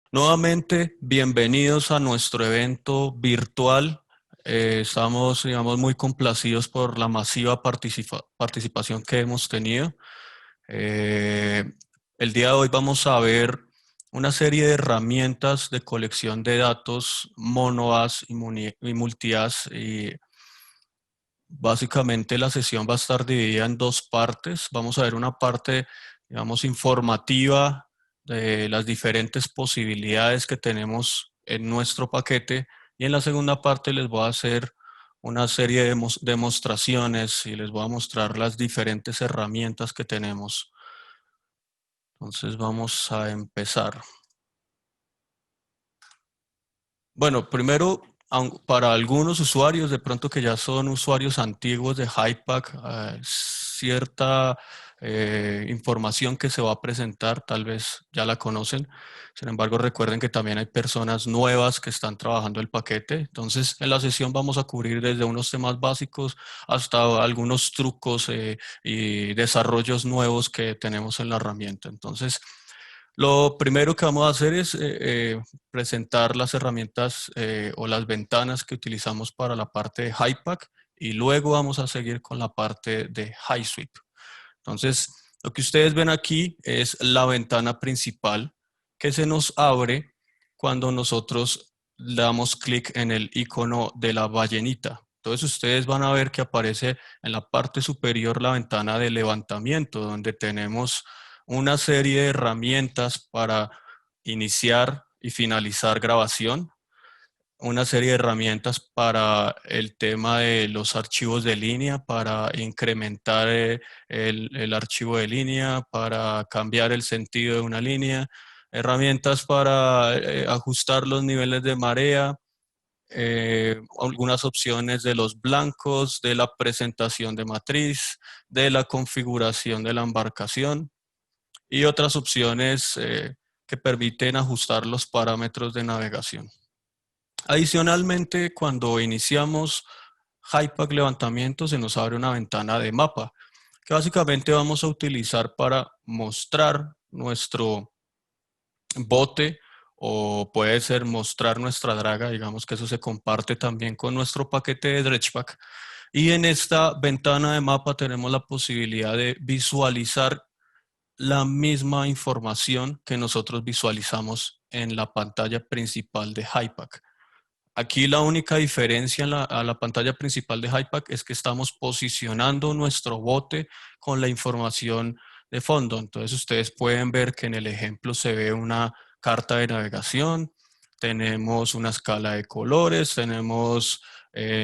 Nuevamente, bienvenidos a nuestro evento virtual. Estamos, digamos, muy complacidos por la masiva participación que hemos tenido. Eh, el día de hoy vamos a ver una serie de herramientas de colección de datos monoas y multias. Y básicamente la sesión va a estar dividida en dos partes. Vamos a ver una parte, digamos, informativa de las diferentes posibilidades que tenemos en nuestro paquete, y en la segunda parte les voy a hacer una serie de demostraciones y les voy a mostrar las diferentes herramientas que tenemos. Entonces vamos a empezar. Bueno, primero, para algunos usuarios, de pronto que ya son usuarios antiguos de HiPAC, cierta información que se va a presentar, tal vez ya la conocen. Sin embargo, recuerden que también hay personas nuevas que están trabajando el paquete. Entonces, en la sesión vamos a cubrir desde unos temas básicos hasta algunos trucos y desarrollos nuevos que tenemos en la herramienta. Entonces, lo primero que vamos a hacer es presentar las herramientas o las ventanas que utilizamos para la parte de HiPAC, y luego vamos a seguir con la parte de HiSweep. Entonces, lo que ustedes ven aquí es la ventana principal que se nos abre cuando nosotros damos clic en el icono de la ballenita. Entonces ustedes van a ver que aparece en la parte superior la ventana de levantamiento, donde tenemos una serie de herramientas para iniciar y finalizar grabación, una serie de herramientas para el tema de los archivos de línea, para incrementar el archivo de línea, para cambiar el sentido de una línea, herramientas para ajustar los niveles de marea, algunas opciones de los blancos, de la presentación de matriz, de la configuración de la embarcación y otras opciones que permiten ajustar los parámetros de navegación. Adicionalmente, cuando iniciamos HiPAC levantamiento, se nos abre una ventana de mapa que básicamente vamos a utilizar para mostrar nuestro bote, o puede ser mostrar nuestra draga. Digamos que eso se comparte también con nuestro paquete de Dredgepack. Y en esta ventana de mapa tenemos la posibilidad de visualizar la misma información que nosotros visualizamos en la pantalla principal de HiPAC. Aquí la única diferencia a la pantalla principal de HiPAC es que estamos posicionando nuestro bote con la información de fondo. Entonces ustedes pueden ver que en el ejemplo se ve una carta de navegación, tenemos una escala de colores, tenemos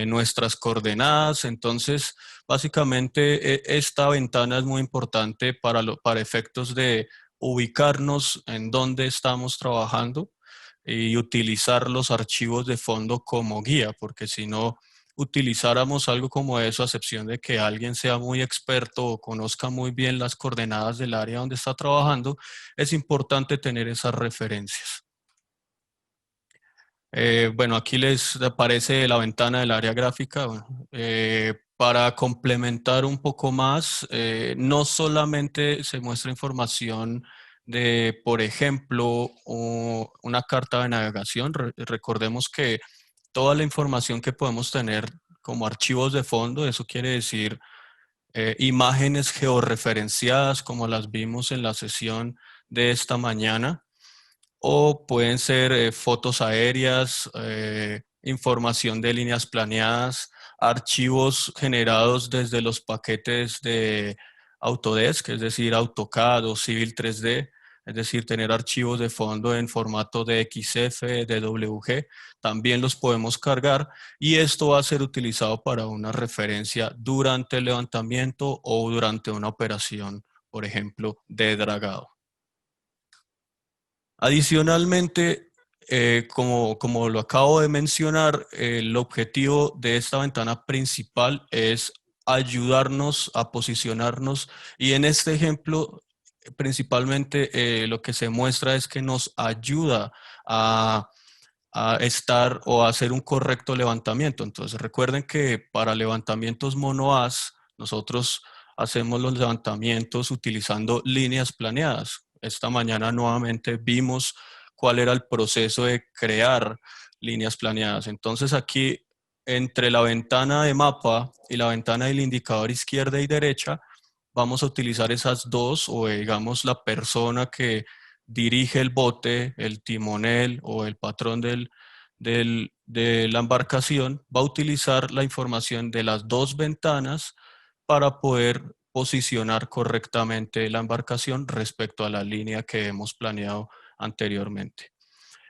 nuestras coordenadas. Entonces, básicamente esta ventana es muy importante para efectos de ubicarnos en dónde estamos trabajando y utilizar los archivos de fondo como guía, porque si no utilizáramos algo como eso, a excepción de que alguien sea muy experto o conozca muy bien las coordenadas del área donde está trabajando, es importante tener esas referencias. Bueno, aquí les aparece la ventana del área gráfica. Bueno, para complementar un poco más, no solamente se muestra información de, por ejemplo, una carta de navegación. Recordemos que toda la información que podemos tener como archivos de fondo, eso quiere decir imágenes georreferenciadas como las vimos en la sesión de esta mañana, o pueden ser fotos aéreas, información de líneas planeadas, archivos generados desde los paquetes de Autodesk, es decir, AutoCAD o Civil 3D, es decir, tener archivos de fondo en formato de XF, de WG, también los podemos cargar, y esto va a ser utilizado para una referencia durante el levantamiento o durante una operación, por ejemplo, de dragado. Adicionalmente, como lo acabo de mencionar, el objetivo de esta ventana principal es ayudarnos a posicionarnos, y en este ejemplo principalmente lo que se muestra es que nos ayuda a, a estar o a hacer un correcto levantamiento. Entonces recuerden que para levantamientos monoas nosotros hacemos los levantamientos utilizando líneas planeadas. Esta mañana nuevamente vimos cuál era el proceso de crear líneas planeadas. Entonces aquí, entre la ventana de mapa y la ventana del indicador izquierda y derecha, vamos a utilizar esas dos, o digamos la persona que dirige el bote, el timonel o el patrón de la embarcación, va a utilizar la información de las dos ventanas para poder posicionar correctamente la embarcación respecto a la línea que hemos planeado anteriormente.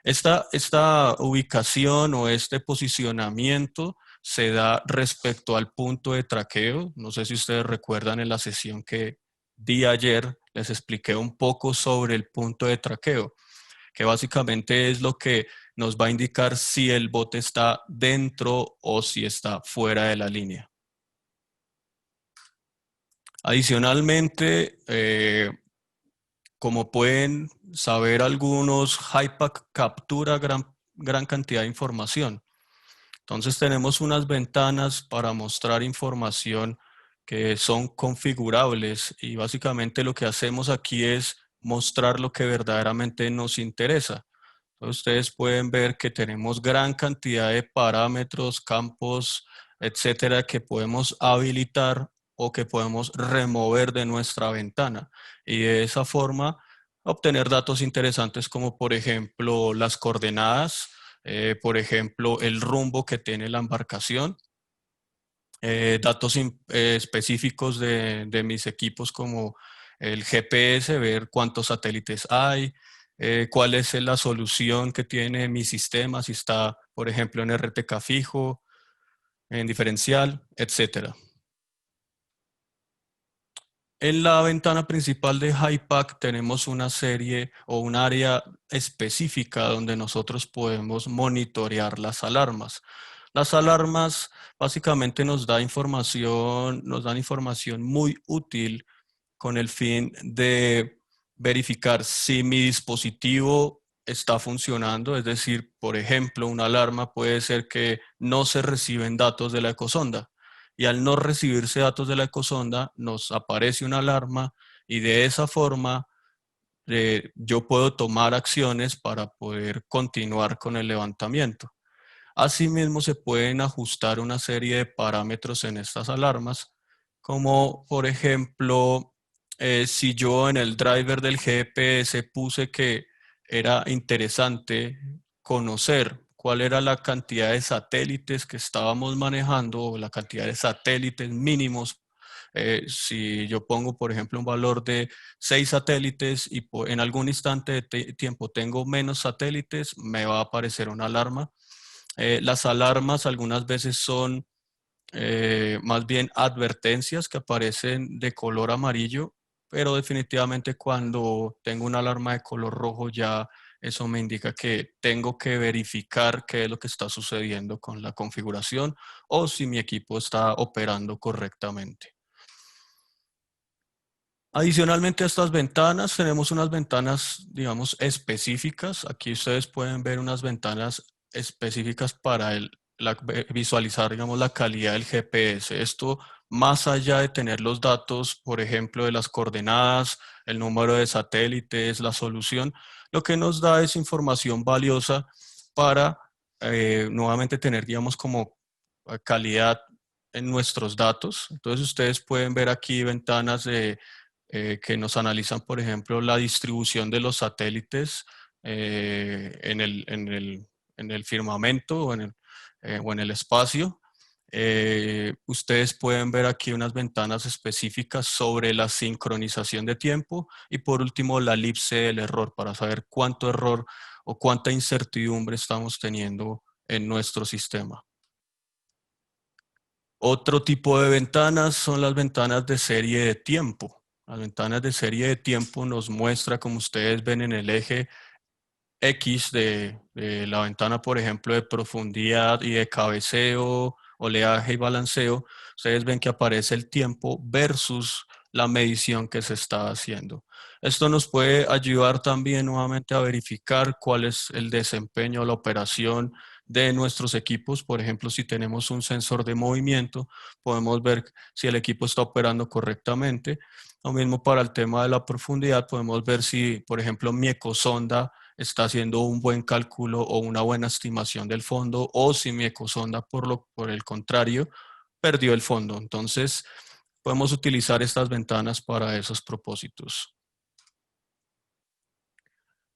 Esta ubicación o este posicionamiento se da respecto al punto de traqueo. No sé si ustedes recuerdan en la sesión que di ayer, les expliqué un poco sobre el punto de traqueo, que básicamente es lo que nos va a indicar si el bote está dentro o si está fuera de la línea. Adicionalmente, como pueden saber algunos, HYPACK captura gran cantidad de información. Entonces tenemos unas ventanas para mostrar información que son configurables y básicamente lo que hacemos aquí es mostrar lo que verdaderamente nos interesa. Entonces ustedes pueden ver que tenemos gran cantidad de parámetros, campos, etcétera, que podemos habilitar o que podemos remover de nuestra ventana. Y de esa forma obtener datos interesantes como por ejemplo las coordenadas, por ejemplo el rumbo que tiene la embarcación, datos específicos de mis equipos como el GPS, ver cuántos satélites hay, cuál es la solución que tiene mi sistema, si está, por ejemplo, en RTK fijo, en diferencial, etcétera. En la ventana principal de HYPACK tenemos una serie o un área específica donde nosotros podemos monitorear las alarmas. Las alarmas básicamente nos dan información muy útil con el fin de verificar si mi dispositivo está funcionando. Es decir, por ejemplo, una alarma puede ser que no se reciben datos de la ecosonda y al no recibirse datos de la ecosonda nos aparece una alarma y de esa forma yo puedo tomar acciones para poder continuar con el levantamiento. Asimismo, se pueden ajustar una serie de parámetros en estas alarmas, como por ejemplo, si yo en el driver del GPS puse que era interesante conocer cuál era la cantidad de satélites que estábamos manejando o la cantidad de satélites mínimos. Si yo pongo, por ejemplo, un valor de 6 satélites y en algún instante de tiempo tengo menos satélites, me va a aparecer una alarma. Las alarmas algunas veces son más bien advertencias que aparecen de color amarillo, pero definitivamente cuando tengo una alarma de color rojo ya eso me indica que tengo que verificar qué es lo que está sucediendo con la configuración o si mi equipo está operando correctamente. Adicionalmente a estas ventanas, tenemos unas ventanas, digamos, específicas. Aquí ustedes pueden ver unas ventanas específicas para visualizar, digamos, la calidad del GPS. Esto, más allá de tener los datos, por ejemplo, de las coordenadas, el número de satélites, la solución, lo que nos da es información valiosa para nuevamente tener, digamos, como calidad en nuestros datos. Entonces ustedes pueden ver aquí ventanas que nos analizan, por ejemplo, la distribución de los satélites en el firmamento o en el espacio. Ustedes pueden ver aquí unas ventanas específicas sobre la sincronización de tiempo y por último la elipse del error para saber cuánto error o cuánta incertidumbre estamos teniendo en nuestro sistema. Otro tipo de ventanas son las ventanas de serie de tiempo. Las ventanas de serie de tiempo nos muestra, como ustedes ven en el eje X de la ventana, por ejemplo, de profundidad y de cabeceo, oleaje y balanceo, ustedes ven que aparece el tiempo versus la medición que se está haciendo. Esto nos puede ayudar también nuevamente a verificar cuál es el desempeño o la operación de nuestros equipos. Por ejemplo, si tenemos un sensor de movimiento, podemos ver si el equipo está operando correctamente. Lo mismo para el tema de la profundidad, podemos ver si, por ejemplo, mi ecosonda está haciendo un buen cálculo o una buena estimación del fondo, o si mi ecosonda por el contrario perdió el fondo. Entonces podemos utilizar estas ventanas para esos propósitos.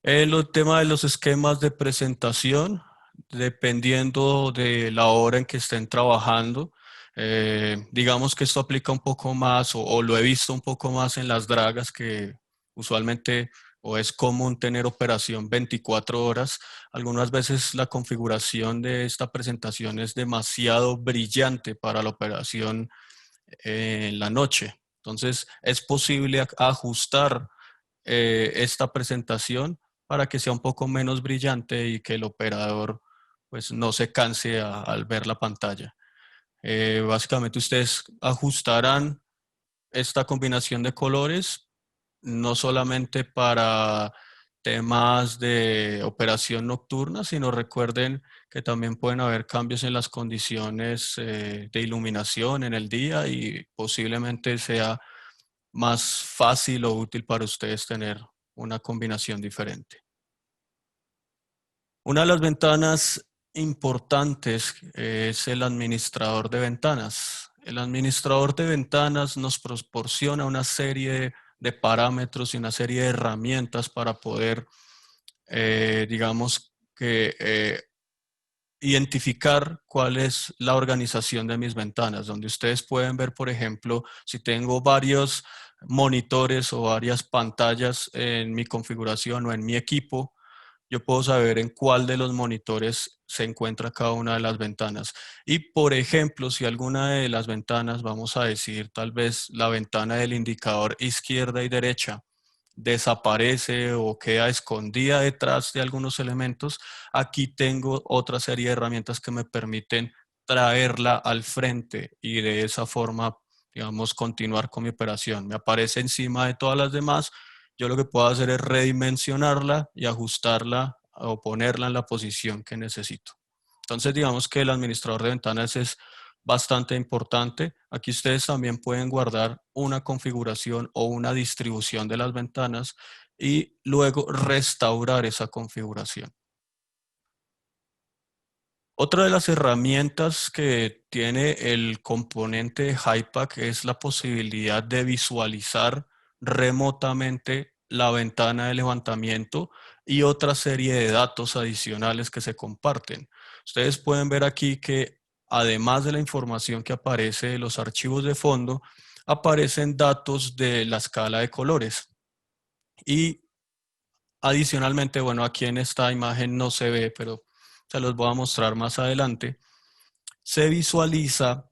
El tema de los esquemas de presentación, dependiendo de la hora en que estén trabajando, digamos que esto aplica un poco más o lo he visto un poco más en las dragas, que usualmente o es común tener operación 24 horas. Algunas veces la configuración de esta presentación es demasiado brillante para la operación en la noche. Entonces es posible ajustar esta presentación para que sea un poco menos brillante y que el operador pues no se canse al ver la pantalla. Básicamente ustedes ajustarán esta combinación de colores no solamente para temas de operación nocturna, sino recuerden que también pueden haber cambios en las condiciones de iluminación en el día, y posiblemente sea más fácil o útil para ustedes tener una combinación diferente. Una de las ventanas importantes es el administrador de ventanas. El administrador de ventanas nos proporciona una serie de parámetros y una serie de herramientas para poder, digamos que, identificar cuál es la organización de mis ventanas, donde ustedes pueden ver, por ejemplo, si tengo varios monitores o varias pantallas en mi configuración o en mi equipo, yo puedo saber en cuál de los monitores se encuentra cada una de las ventanas. Y, por ejemplo, si alguna de las ventanas, vamos a decir tal vez la ventana del indicador izquierda y derecha, desaparece o queda escondida detrás de algunos elementos, aquí tengo otra serie de herramientas que me permiten traerla al frente y de esa forma, digamos, continuar con mi operación. Me aparece encima de todas las demás. Yo lo que puedo hacer es redimensionarla y ajustarla o ponerla en la posición que necesito. Entonces, digamos que el administrador de ventanas es bastante importante. Aquí ustedes también pueden guardar una configuración o una distribución de las ventanas y luego restaurar esa configuración. Otra de las herramientas que tiene el componente de HiPAC es la posibilidad de visualizar remotamente la ventana de levantamiento y otra serie de datos adicionales que se comparten. Ustedes pueden ver aquí que, además de la información que aparece de los archivos de fondo, aparecen datos de la escala de colores. Y adicionalmente, bueno, aquí en esta imagen no se ve, pero se los voy a mostrar más adelante, se visualiza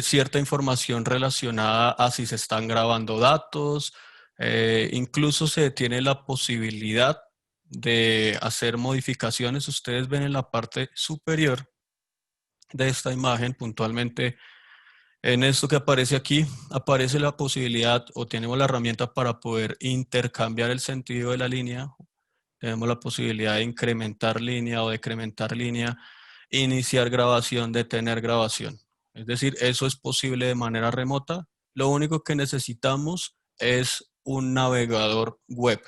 cierta información relacionada a si se están grabando datos, incluso se tiene la posibilidad de hacer modificaciones. Ustedes ven en la parte superior de esta imagen, puntualmente en esto que aparece aquí, aparece la posibilidad o tenemos la herramienta para poder intercambiar el sentido de la línea. Tenemos la posibilidad de incrementar línea o decrementar línea, iniciar grabación, detener grabación. Es decir, eso es posible de manera remota. Lo único que necesitamos es un navegador web.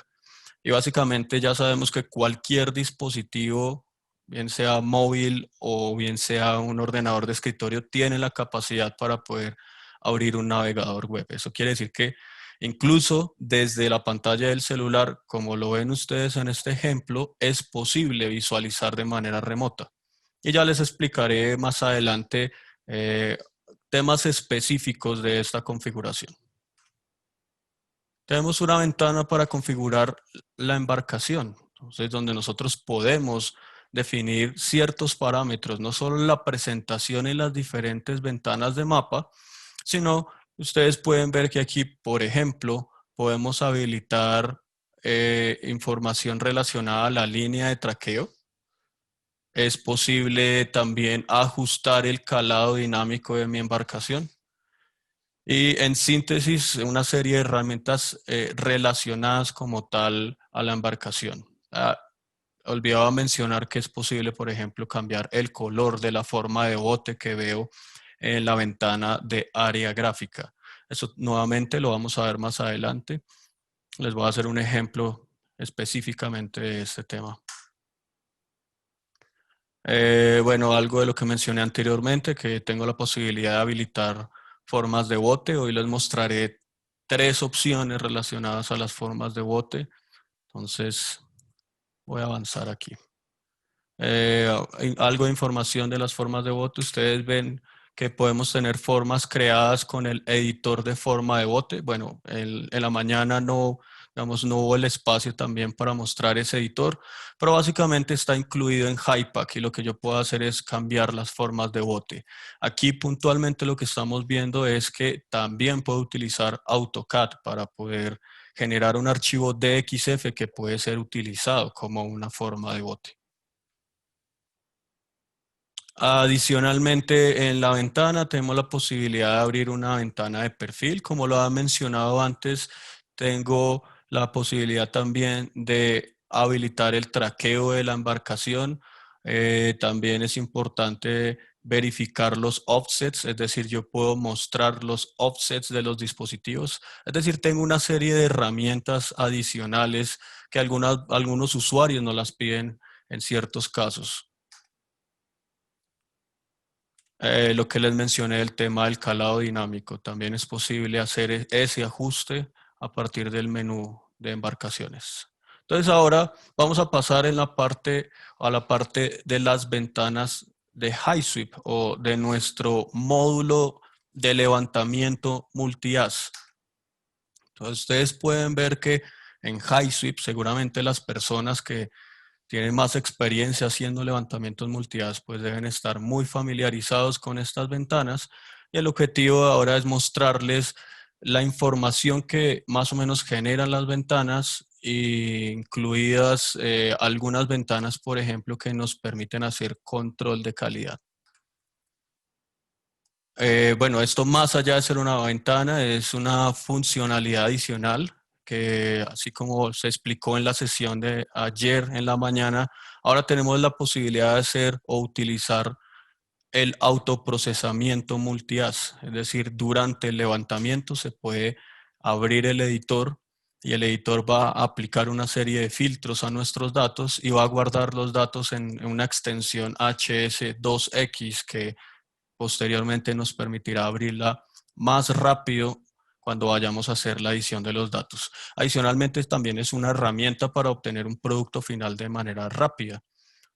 Y básicamente ya sabemos que cualquier dispositivo, bien sea móvil o bien sea un ordenador de escritorio, tiene la capacidad para poder abrir un navegador web. Eso quiere decir que incluso desde la pantalla del celular, como lo ven ustedes en este ejemplo, es posible visualizar de manera remota. Y ya les explicaré más adelante temas específicos de esta configuración. Tenemos una ventana para configurar la embarcación, entonces donde nosotros podemos definir ciertos parámetros, no solo la presentación en las diferentes ventanas de mapa, sino ustedes pueden ver que aquí, por ejemplo, podemos habilitar información relacionada a la línea de traqueo. Es posible también ajustar el calado dinámico de mi embarcación. Y en síntesis, una serie de herramientas relacionadas como tal a la embarcación. Olvidaba mencionar que es posible, por ejemplo, cambiar el color de la forma de bote que veo en la ventana de área gráfica. Eso nuevamente lo vamos a ver más adelante. Les voy a hacer un ejemplo específicamente de este tema. Bueno, algo de lo que mencioné anteriormente, que tengo la posibilidad de habilitar formas de bote. Hoy les mostraré 3 opciones relacionadas a las formas de bote. Entonces, voy a avanzar aquí. Algo de información de las formas de bote. Ustedes ven que podemos tener formas creadas con el editor de forma de bote. Bueno, en la mañana no, digamos, no hubo el espacio también para mostrar ese editor, pero básicamente está incluido en Hypack y lo que yo puedo hacer es cambiar las formas de bote. Aquí puntualmente lo que estamos viendo es que también puedo utilizar AutoCAD para poder generar un archivo DXF que puede ser utilizado como una forma de bote. Adicionalmente, en la ventana tenemos la posibilidad de abrir una ventana de perfil. Como lo ha mencionado antes, tengo la posibilidad también de habilitar el traqueo de la embarcación. También es importante verificar los offsets, es decir, yo puedo mostrar los offsets de los dispositivos. Es decir, tengo una serie de herramientas adicionales que algunos usuarios nos las piden en ciertos casos. Lo que les mencioné del tema del calado dinámico, también es posible hacer ese ajuste a partir del menú de embarcaciones. Entonces ahora vamos a pasar a la parte de las ventanas de HiSweep o de nuestro módulo de levantamiento multi-as. Entonces ustedes pueden ver que en HiSweep seguramente las personas que tienen más experiencia haciendo levantamientos multi-as, pues deben estar muy familiarizados con estas ventanas y el objetivo ahora es mostrarles la información que más o menos generan las ventanas, incluidas algunas ventanas, por ejemplo, que nos permiten hacer control de calidad. Bueno, esto más allá de ser una ventana, es una funcionalidad adicional que, así como se explicó en la sesión de ayer en la mañana, ahora tenemos la posibilidad de hacer o utilizar el autoprocesamiento multi-as. Es decir, durante el levantamiento se puede abrir el editor y el editor va a aplicar una serie de filtros a nuestros datos y va a guardar los datos en una extensión HS2X que posteriormente nos permitirá abrirla más rápido cuando vayamos a hacer la edición de los datos. Adicionalmente, también es una herramienta para obtener un producto final de manera rápida.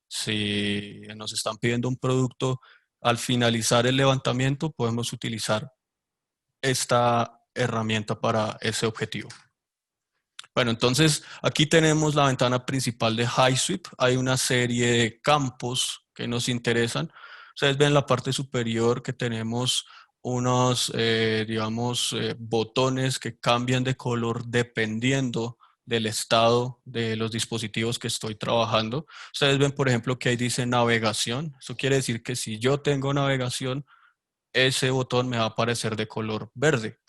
Si nos están pidiendo un producto al finalizar el levantamiento, podemos utilizar esta herramienta para ese objetivo. Bueno, entonces aquí tenemos la ventana principal de HiSweep. Hay una serie de campos que nos interesan. Ustedes ven en la parte superior que tenemos unos, digamos, botones que cambian de color dependiendo del estado de los dispositivos que estoy trabajando. Ustedes ven, por ejemplo, que ahí dice navegación. Eso quiere decir que si yo tengo navegación, ese botón me va a aparecer de color verde.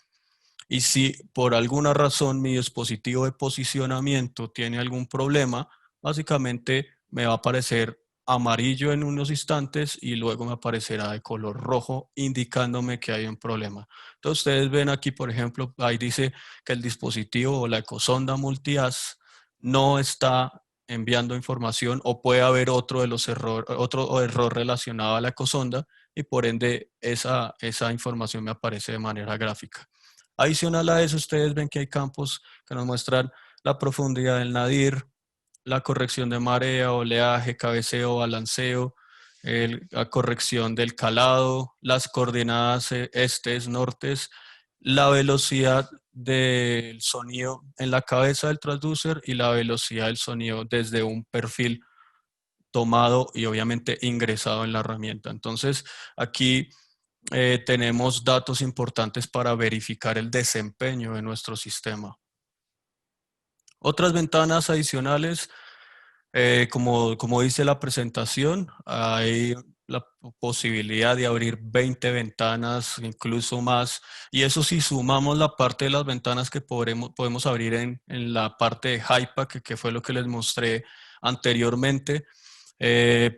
Y si por alguna razón mi dispositivo de posicionamiento tiene algún problema, básicamente me va a aparecer amarillo en unos instantes y luego me aparecerá de color rojo indicándome que hay un problema. Entonces ustedes ven aquí, por ejemplo, ahí dice que el dispositivo o la ecosonda multi-as no está enviando información o puede haber otro error relacionado a la ecosonda y por ende esa información me aparece de manera gráfica. Adicional a eso, ustedes ven que hay campos que nos muestran la profundidad del nadir, la corrección de marea, oleaje, cabeceo, balanceo, la corrección del calado, las coordenadas estes, nortes, la velocidad del sonido en la cabeza del transducer y la velocidad del sonido desde un perfil tomado y obviamente ingresado en la herramienta. Entonces, aquí tenemos datos importantes para verificar el desempeño de nuestro sistema. Otras ventanas adicionales, como dice la presentación, hay la posibilidad de abrir 20 ventanas, incluso más. Y eso si sumamos la parte de las ventanas que podemos abrir en la parte de Hypack, que fue lo que les mostré anteriormente,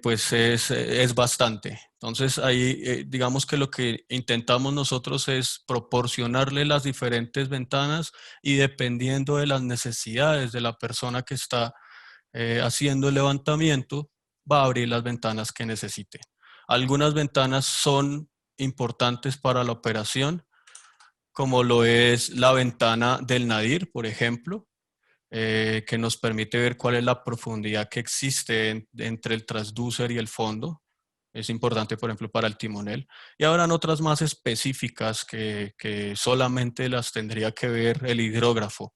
pues es bastante. Entonces ahí digamos que lo que intentamos nosotros es proporcionarle las diferentes ventanas y dependiendo de las necesidades de la persona que está haciendo el levantamiento, va a abrir las ventanas que necesite. Algunas ventanas son importantes para la operación, como lo es la ventana del nadir, por ejemplo, que nos permite ver cuál es la profundidad que existe entre el transducer y el fondo. Es importante, por ejemplo, para el timonel. Y habrán otras más específicas que solamente las tendría que ver el hidrógrafo.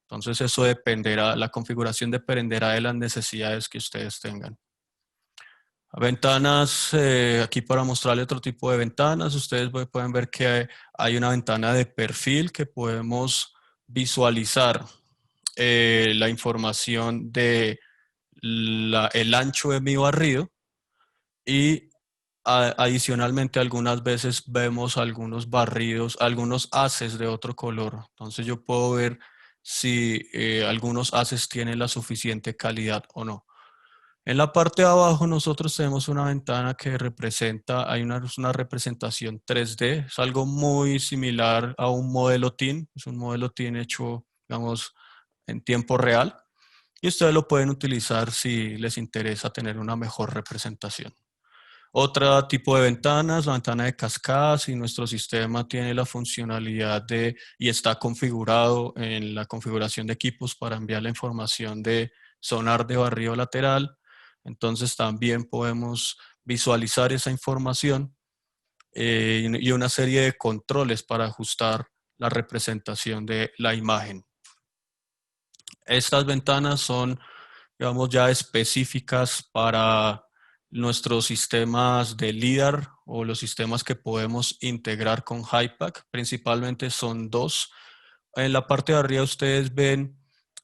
Entonces eso dependerá, la configuración dependerá de las necesidades que ustedes tengan. Ventanas, aquí para mostrarle otro tipo de ventanas, ustedes pueden ver que hay una ventana de perfil que podemos visualizar la información de el ancho de mi barrido y adicionalmente algunas veces vemos algunos barridos, algunos haces de otro color. Entonces yo puedo ver si algunos haces tienen la suficiente calidad o no. En la parte de abajo nosotros tenemos una ventana que representa, hay una representación 3D, es algo muy similar a un modelo TIN, es un modelo TIN hecho, digamos, en tiempo real y ustedes lo pueden utilizar si les interesa tener una mejor representación. Otro tipo de ventanas, la ventana de cascada, si nuestro sistema tiene la funcionalidad y está configurado en la configuración de equipos para enviar la información de sonar de barrido lateral, entonces también podemos visualizar esa información y una serie de controles para ajustar la representación de la imagen. Estas ventanas son, digamos, ya específicas para nuestros sistemas de LIDAR o los sistemas que podemos integrar con HYPACK. Principalmente son dos. En la parte de arriba ustedes ven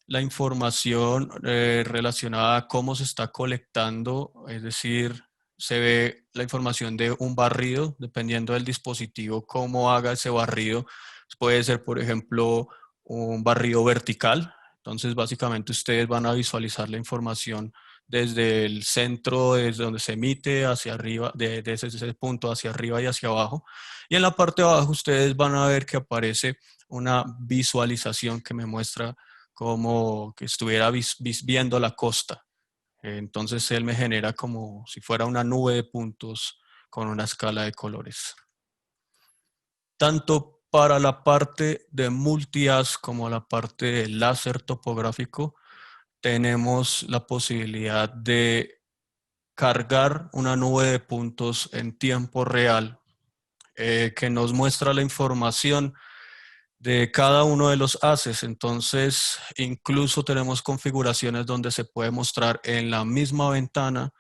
la información relacionada a cómo se está colectando, es decir, se ve la información de un barrido, dependiendo del dispositivo, cómo haga ese barrido. Puede ser, por ejemplo, un barrido vertical. Entonces, básicamente ustedes van a visualizar la información desde el centro, desde donde se emite hacia arriba, desde ese punto hacia arriba y hacia abajo. Y en la parte de abajo ustedes van a ver que aparece una visualización que me muestra como que estuviera viendo la costa. Entonces él me genera como si fuera una nube de puntos con una escala de colores. Tanto para la parte de multi-as como la parte de láser topográfico, tenemos la posibilidad de cargar una nube de puntos en tiempo real que nos muestra la información de cada uno de los haces. Entonces, incluso tenemos configuraciones donde se puede mostrar en la misma ventana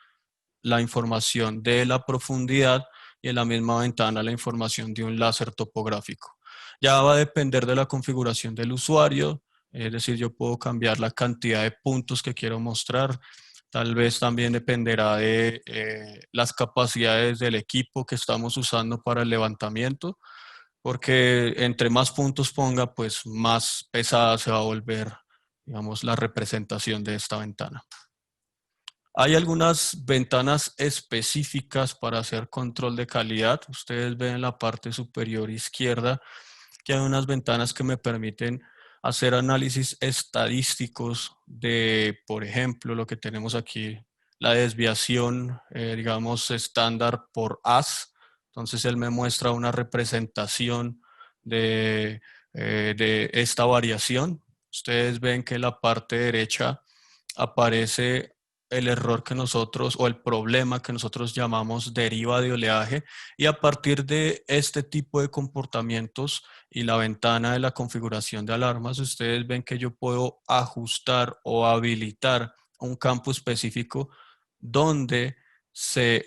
la información de la profundidad y en la misma ventana la información de un láser topográfico. Ya va a depender de la configuración del usuario, es decir, yo puedo cambiar la cantidad de puntos que quiero mostrar. Tal vez también dependerá de las capacidades del equipo que estamos usando para el levantamiento, porque entre más puntos ponga, pues más pesada se va a volver, digamos, la representación de esta ventana. Hay algunas ventanas específicas para hacer control de calidad. Ustedes ven en la parte superior izquierda que hay unas ventanas que me permiten hacer análisis estadísticos de, por ejemplo, lo que tenemos aquí, la desviación, digamos, estándar por as. Entonces él me muestra una representación de esta variación. Ustedes ven que en la parte derecha aparece el error que nosotros o el problema que nosotros llamamos deriva de oleaje, y a partir de este tipo de comportamientos y la ventana de la configuración de alarmas, ustedes ven que yo puedo ajustar o habilitar un campo específico donde se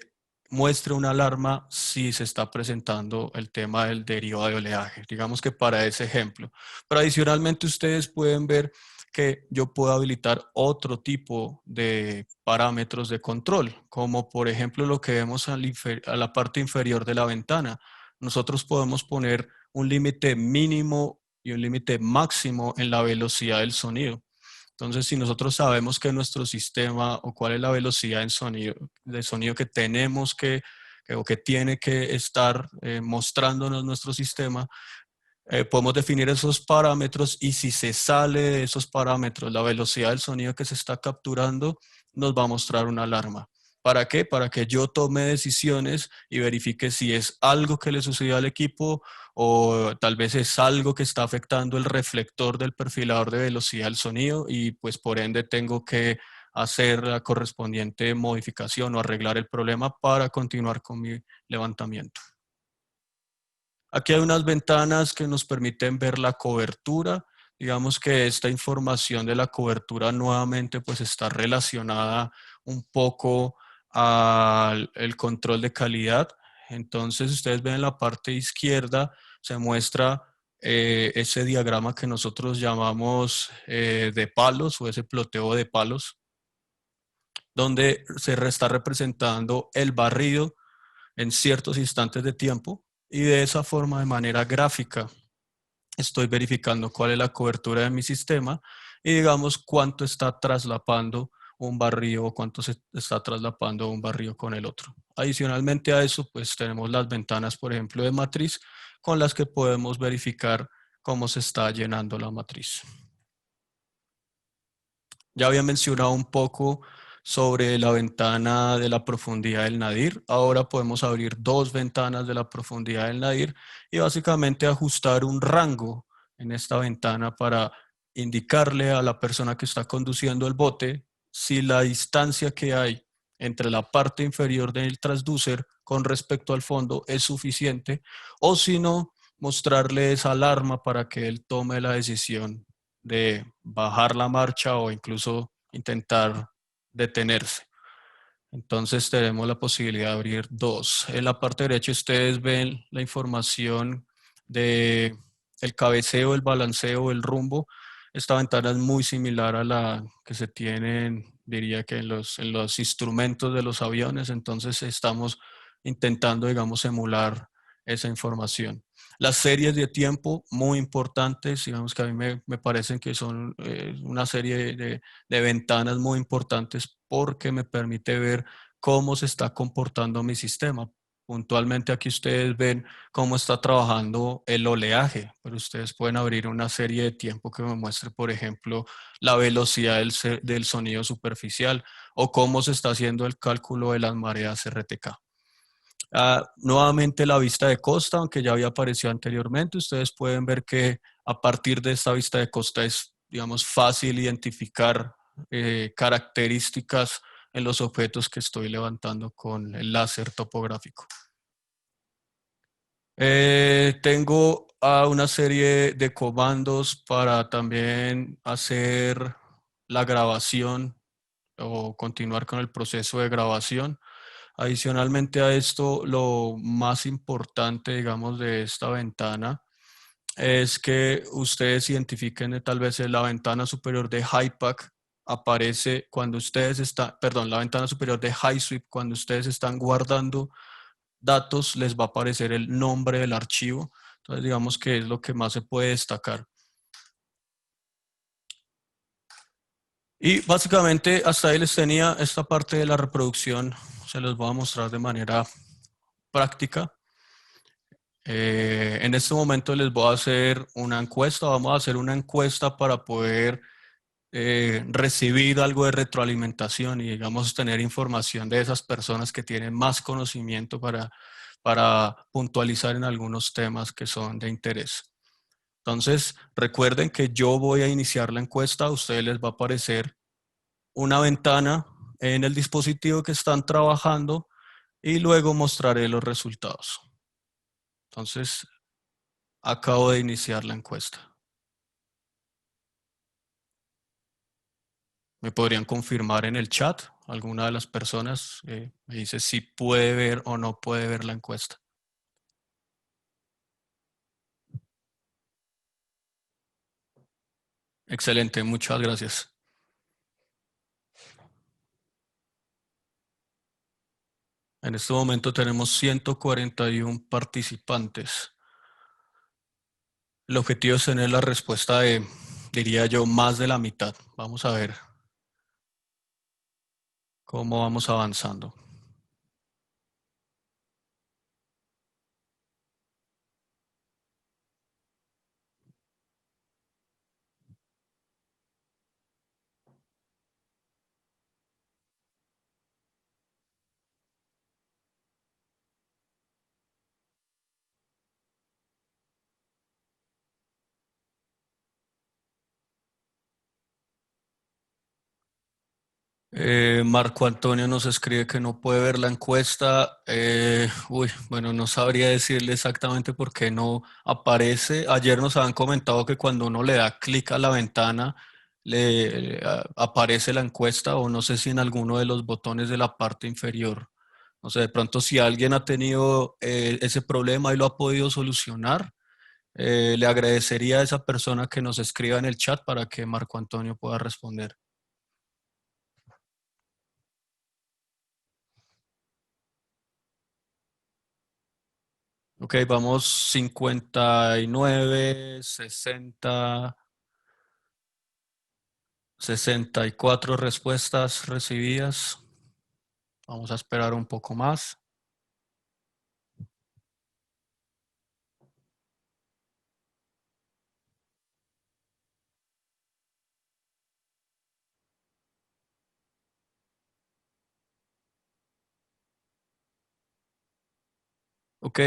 muestre una alarma si se está presentando el tema del deriva de oleaje. Digamos que para ese ejemplo. Pero adicionalmente ustedes pueden ver que yo puedo habilitar otro tipo de parámetros de control, como por ejemplo lo que vemos a la parte inferior de la ventana. Nosotros podemos poner un límite mínimo y un límite máximo en la velocidad del sonido. Entonces, si nosotros sabemos que nuestro sistema o cuál es la velocidad de sonido que tenemos que o que tiene que estar mostrándonos nuestro sistema, podemos definir esos parámetros y si se sale de esos parámetros la velocidad del sonido que se está capturando, nos va a mostrar una alarma. ¿Para qué? Para que yo tome decisiones y verifique si es algo que le sucedió al equipo o tal vez es algo que está afectando el reflector del perfilador de velocidad del sonido y pues por ende tengo que hacer la correspondiente modificación o arreglar el problema para continuar con mi levantamiento. Aquí hay unas ventanas que nos permiten ver la cobertura. Digamos que esta información de la cobertura nuevamente pues está relacionada un poco al el control de calidad. Entonces ustedes ven en la parte izquierda se muestra ese diagrama que nosotros llamamos de palos o ese ploteo de palos, donde se está representando el barrido en ciertos instantes de tiempo y de esa forma, de manera gráfica, estoy verificando cuál es la cobertura de mi sistema y digamos cuánto está traslapando un barrio o cuánto se está traslapando un barrio con el otro. Adicionalmente a eso, pues tenemos las ventanas, por ejemplo, de matriz con las que podemos verificar cómo se está llenando la matriz. Ya había mencionado un poco sobre la ventana de la profundidad del nadir. Ahora podemos abrir dos ventanas de la profundidad del nadir y básicamente ajustar un rango en esta ventana para indicarle a la persona que está conduciendo el bote si la distancia que hay entre la parte inferior del transducer con respecto al fondo es suficiente o si no, mostrarle esa alarma para que él tome la decisión de bajar la marcha o incluso intentar detenerse. Entonces tenemos la posibilidad de abrir dos. En la parte derecha ustedes ven la información de el cabeceo, el balanceo, el rumbo. Esta ventana es muy similar a la que se tiene, diría que en los instrumentos de los aviones. Entonces estamos intentando, digamos, emular esa información. Las series de tiempo, muy importantes, digamos que a mí me parecen que son una serie de ventanas muy importantes porque me permite ver cómo se está comportando mi sistema. Puntualmente aquí ustedes ven cómo está trabajando el oleaje, pero ustedes pueden abrir una serie de tiempo que me muestre, por ejemplo, la velocidad del sonido superficial o cómo se está haciendo el cálculo de las mareas RTK. Nuevamente la vista de costa, aunque ya había aparecido anteriormente, ustedes pueden ver que a partir de esta vista de costa es, digamos, fácil identificar características en los objetos que estoy levantando con el láser topográfico. Tengo una serie de comandos para también hacer la grabación o continuar con el proceso de grabación. Adicionalmente a esto, lo más importante, digamos, de esta ventana es que ustedes identifiquen tal vez la ventana superior de HiPAC aparece cuando ustedes están, perdón, la ventana superior de HiSweep, cuando ustedes están guardando datos, les va a aparecer el nombre del archivo. Entonces, digamos que es lo que más se puede destacar. Y básicamente hasta ahí les tenía esta parte de la reproducción, se los voy a mostrar de manera práctica. En este momento les voy a hacer una encuesta, vamos a hacer una encuesta para poder recibir algo de retroalimentación y digamos tener información de esas personas que tienen más conocimiento para puntualizar en algunos temas que son de interés. Entonces, recuerden que yo voy a iniciar la encuesta, a ustedes les va a aparecer una ventana en el dispositivo que están trabajando y luego mostraré los resultados. Entonces, acabo de iniciar la encuesta. ¿Me podrían confirmar en el chat? Alguna de las personas me dice si puede ver o no puede ver la encuesta. Excelente, muchas gracias. En este momento tenemos 141 participantes. El objetivo es tener la respuesta de, diría yo, más de la mitad. Vamos a ver cómo vamos avanzando. Marco Antonio nos escribe que no puede ver la encuesta. Bueno, no sabría decirle exactamente por qué no aparece. Ayer nos habían comentado que cuando uno le da clic a la ventana, aparece la encuesta o no sé si en alguno de los botones de la parte inferior. No sé, de pronto si alguien ha tenido ese problema y lo ha podido solucionar, le agradecería a esa persona que nos escriba en el chat para que Marco Antonio pueda responder. Ok, vamos 59, 60, 64 respuestas recibidas. Vamos a esperar un poco más. Ok,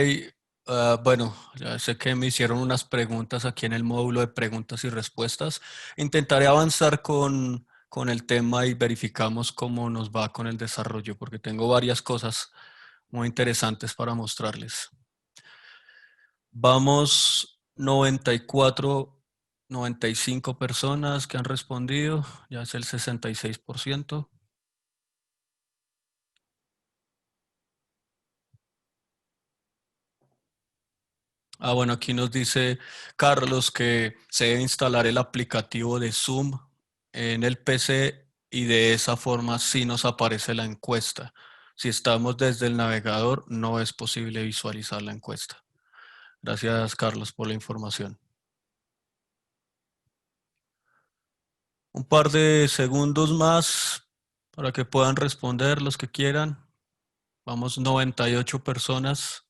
bueno, ya sé que me hicieron unas preguntas aquí en el módulo de preguntas y respuestas. Intentaré avanzar con el tema y verificamos cómo nos va con el desarrollo, porque tengo varias cosas muy interesantes para mostrarles. Vamos 94, 95 personas que han respondido, ya es el 66%. Bueno, aquí nos dice Carlos que se debe instalar el aplicativo de Zoom en el PC y de esa forma sí nos aparece la encuesta. Si estamos desde el navegador, no es posible visualizar la encuesta. Gracias, Carlos, por la información. Un par de segundos más para que puedan responder los que quieran. Vamos 98 personas.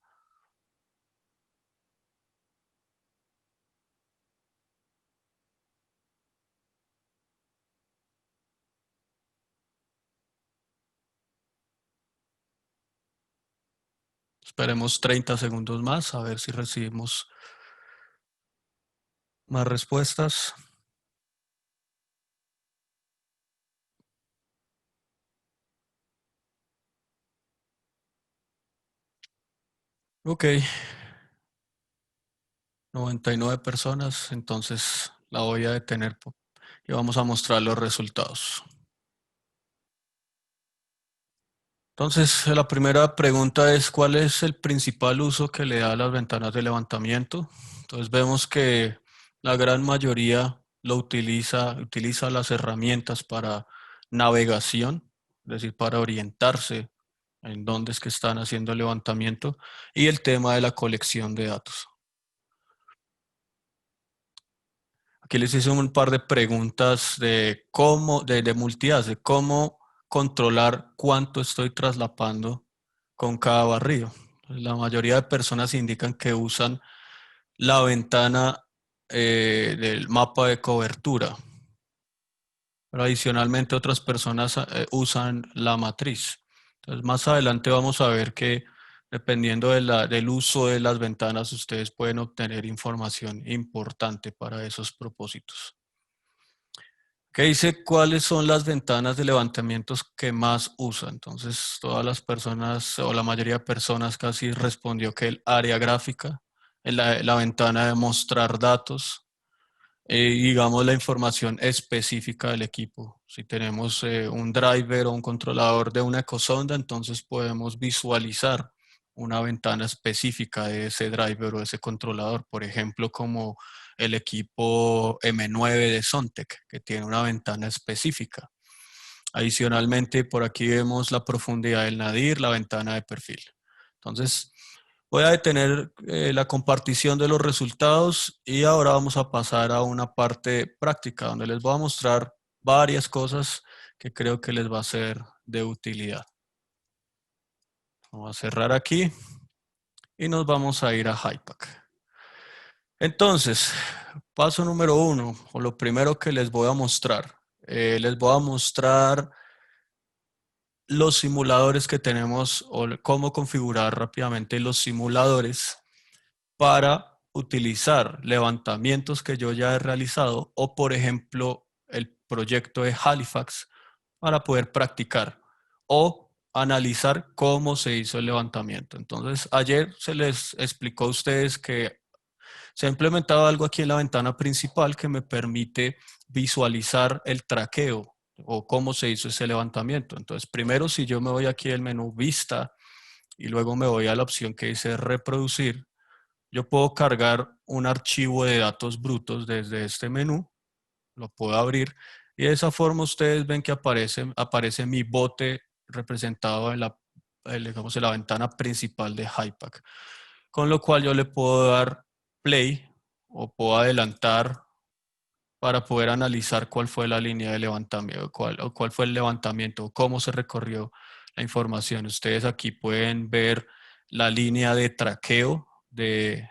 Esperemos 30 segundos más a ver si recibimos más respuestas. Ok, 99 personas, entonces la voy a detener y vamos a mostrar los resultados. Entonces, la primera pregunta es, ¿cuál es el principal uso que le da a las ventanas de levantamiento? Entonces, vemos que la gran mayoría utiliza las herramientas para navegación, es decir, para orientarse en dónde es que están haciendo el levantamiento, y el tema de la colección de datos. Aquí les hice un par de preguntas de cómo, de multidas, de cómo controlar cuánto estoy traslapando con cada barrido. La mayoría de personas indican que usan la ventana del mapa de cobertura, pero adicionalmente otras personas usan la matriz. Entonces, más adelante vamos a ver que dependiendo del uso de las ventanas, ustedes pueden obtener información importante para esos propósitos. Que dice cuáles son las ventanas de levantamientos que más usa. Entonces, todas las personas o la mayoría de personas casi respondió que el área gráfica, la ventana de mostrar datos, digamos la información específica del equipo. Si tenemos un driver o un controlador de una ecosonda, entonces podemos visualizar una ventana específica de ese driver o ese controlador, por ejemplo, como el equipo M9 de Sontec, que tiene una ventana específica. Adicionalmente, por aquí vemos la profundidad del nadir, la ventana de perfil. Entonces, voy a detener la compartición de los resultados y ahora vamos a pasar a una parte práctica donde les voy a mostrar varias cosas que creo que les va a ser de utilidad. Vamos a cerrar aquí y nos vamos a ir a HYPACK. Entonces, paso número 1, o lo primero que les voy a mostrar los simuladores que tenemos o cómo configurar rápidamente los simuladores para utilizar levantamientos que yo ya he realizado o, por ejemplo, el proyecto de Halifax para poder practicar o analizar cómo se hizo el levantamiento. Entonces, ayer se les explicó a ustedes que se ha implementado algo aquí en la ventana principal que me permite visualizar el traqueo o cómo se hizo ese levantamiento. Entonces, primero, si yo me voy aquí al menú Vista y luego me voy a la opción que dice Reproducir, yo puedo cargar un archivo de datos brutos desde este menú, lo puedo abrir y de esa forma ustedes ven que aparece mi bote representado en digamos, en la ventana principal de HiPAC. Con lo cual yo le puedo dar play o puedo adelantar para poder analizar cuál fue la línea de levantamiento, o cuál fue el levantamiento, cómo se recorrió la información. Ustedes aquí pueden ver la línea de traqueo que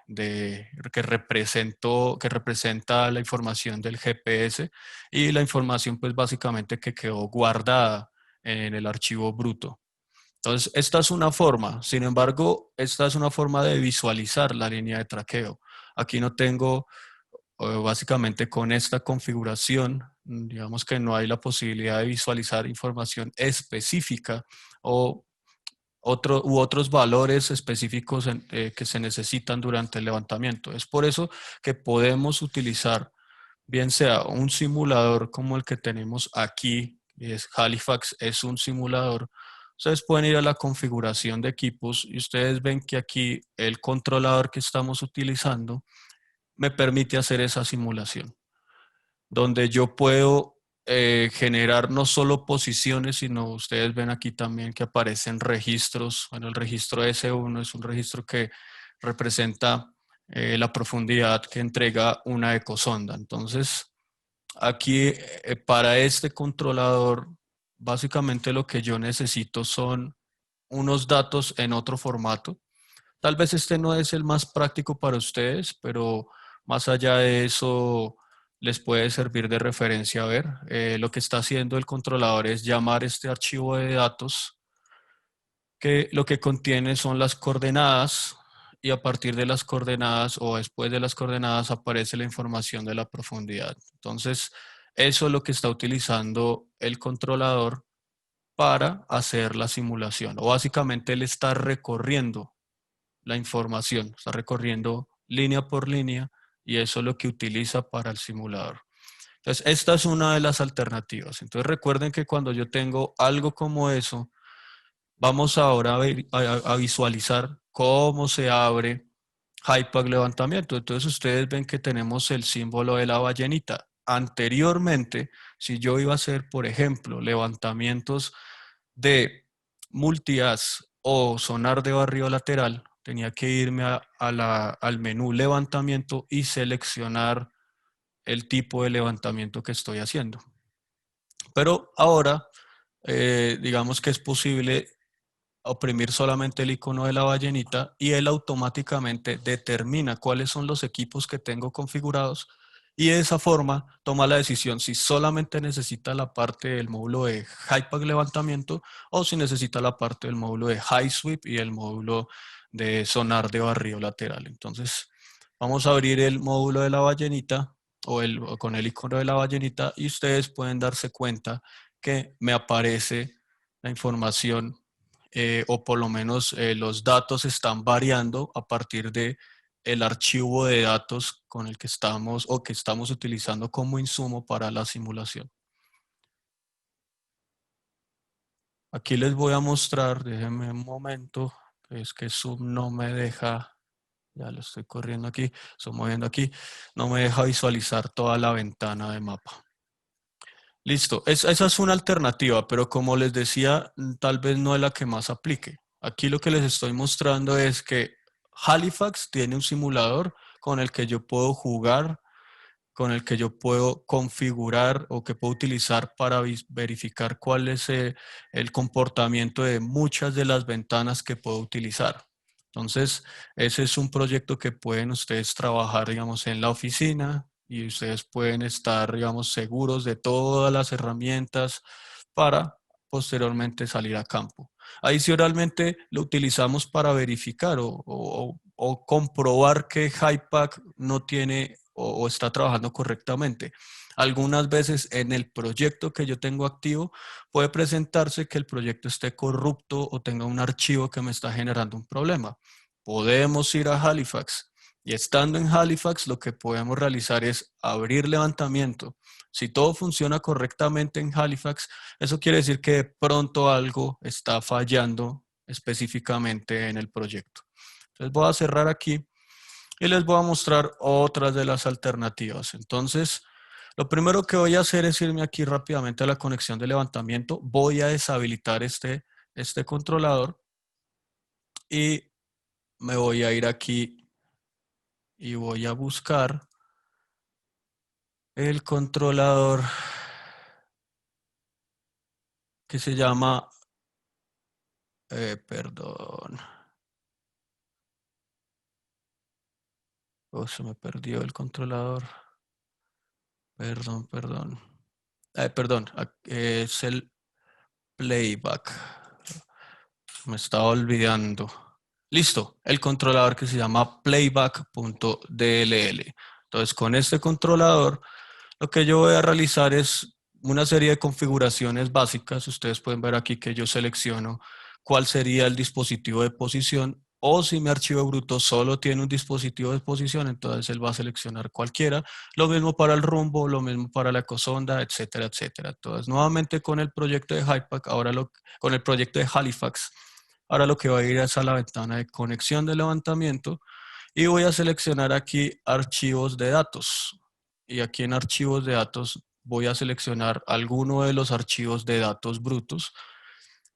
representa la información del GPS y la información pues básicamente que quedó guardada en el archivo bruto. Entonces, esta es una forma, sin embargo, esta es una forma de visualizar la línea de traqueo. Aquí no tengo, básicamente con esta configuración, digamos que no hay la posibilidad de visualizar información específica o otros valores específicos que se necesitan durante el levantamiento. Es por eso que podemos utilizar, bien sea un simulador como el que tenemos aquí, es Halifax, es un simulador. Ustedes pueden ir a la configuración de equipos y ustedes ven que aquí el controlador que estamos utilizando me permite hacer esa simulación, donde yo puedo generar no solo posiciones, sino ustedes ven aquí también que aparecen registros. Bueno, el registro S1 es un registro que representa la profundidad que entrega una ecosonda. Entonces, aquí para este controlador, básicamente lo que yo necesito son unos datos en otro formato. Tal vez este no es el más práctico para ustedes, pero más allá de eso les puede servir de referencia a ver. Lo que está haciendo el controlador es llamar este archivo de datos que lo que contiene son las coordenadas y a partir de las coordenadas o después de las coordenadas aparece la información de la profundidad. Entonces, eso es lo que está utilizando el controlador para hacer la simulación. O básicamente él está recorriendo la información, está recorriendo línea por línea y eso es lo que utiliza para el simulador. Entonces, esta es una de las alternativas. Entonces, recuerden que cuando yo tengo algo como eso, vamos ahora a visualizar cómo se abre HiPAC levantamiento. Entonces, ustedes ven que tenemos el símbolo de la ballenita. Anteriormente, si yo iba a hacer, por ejemplo, levantamientos de multias o sonar de barrido lateral, tenía que irme al menú levantamiento y seleccionar el tipo de levantamiento que estoy haciendo. Pero ahora, digamos que es posible oprimir solamente el icono de la ballenita y él automáticamente determina cuáles son los equipos que tengo configurados y de esa forma toma la decisión si solamente necesita la parte del módulo de HiPAC levantamiento o si necesita la parte del módulo de High Sweep y el módulo de sonar de barrido lateral. Entonces vamos a abrir el módulo de la ballenita o con el icono de la ballenita y ustedes pueden darse cuenta que me aparece la información o por lo menos los datos están variando a partir de el archivo de datos con el que estamos o que estamos utilizando como insumo para la simulación. Aquí les voy a mostrar, déjenme un momento, es que Zoom no me deja, ya lo estoy corriendo aquí, estoy moviendo aquí, no me deja visualizar toda la ventana de mapa. Listo, esa es una alternativa, pero como les decía, tal vez no es la que más aplique. Aquí lo que les estoy mostrando es que Halifax tiene un simulador con el que yo puedo jugar, con el que yo puedo configurar o que puedo utilizar para verificar cuál es el comportamiento de muchas de las ventanas que puedo utilizar. Entonces, ese es un proyecto que pueden ustedes trabajar, digamos, en la oficina y ustedes pueden estar, digamos, seguros de todas las herramientas para posteriormente salir a campo. Adicionalmente, lo utilizamos para verificar o comprobar que HiPAC no tiene o está trabajando correctamente. Algunas veces en el proyecto que yo tengo activo puede presentarse que el proyecto esté corrupto o tenga un archivo que me está generando un problema. Podemos ir a Halifax y estando en Halifax lo que podemos realizar es abrir levantamiento. Si todo funciona correctamente en Halifax, eso quiere decir que de pronto algo está fallando específicamente en el proyecto. Entonces voy a cerrar aquí y les voy a mostrar otras de las alternativas. Entonces, lo primero que voy a hacer es irme aquí rápidamente a la conexión de levantamiento. Voy a deshabilitar este controlador y me voy a ir aquí y voy a buscar el controlador que se llama, perdón, se me perdió el controlador, perdón, perdón, es el playback, me estaba olvidando. Listo, el controlador que se llama playback.dll. Entonces, con este controlador, lo que yo voy a realizar es una serie de configuraciones básicas. Ustedes pueden ver aquí que yo selecciono cuál sería el dispositivo de posición, o si mi archivo bruto solo tiene un dispositivo de posición, entonces él va a seleccionar cualquiera. Lo mismo para el rumbo, lo mismo para la ecosonda, etcétera, etcétera. Entonces, nuevamente con el proyecto de Halifax, con el proyecto de Halifax, ahora lo que va a ir es a la ventana de conexión de levantamiento y voy a seleccionar aquí archivos de datos. Y aquí en archivos de datos voy a seleccionar alguno de los archivos de datos brutos,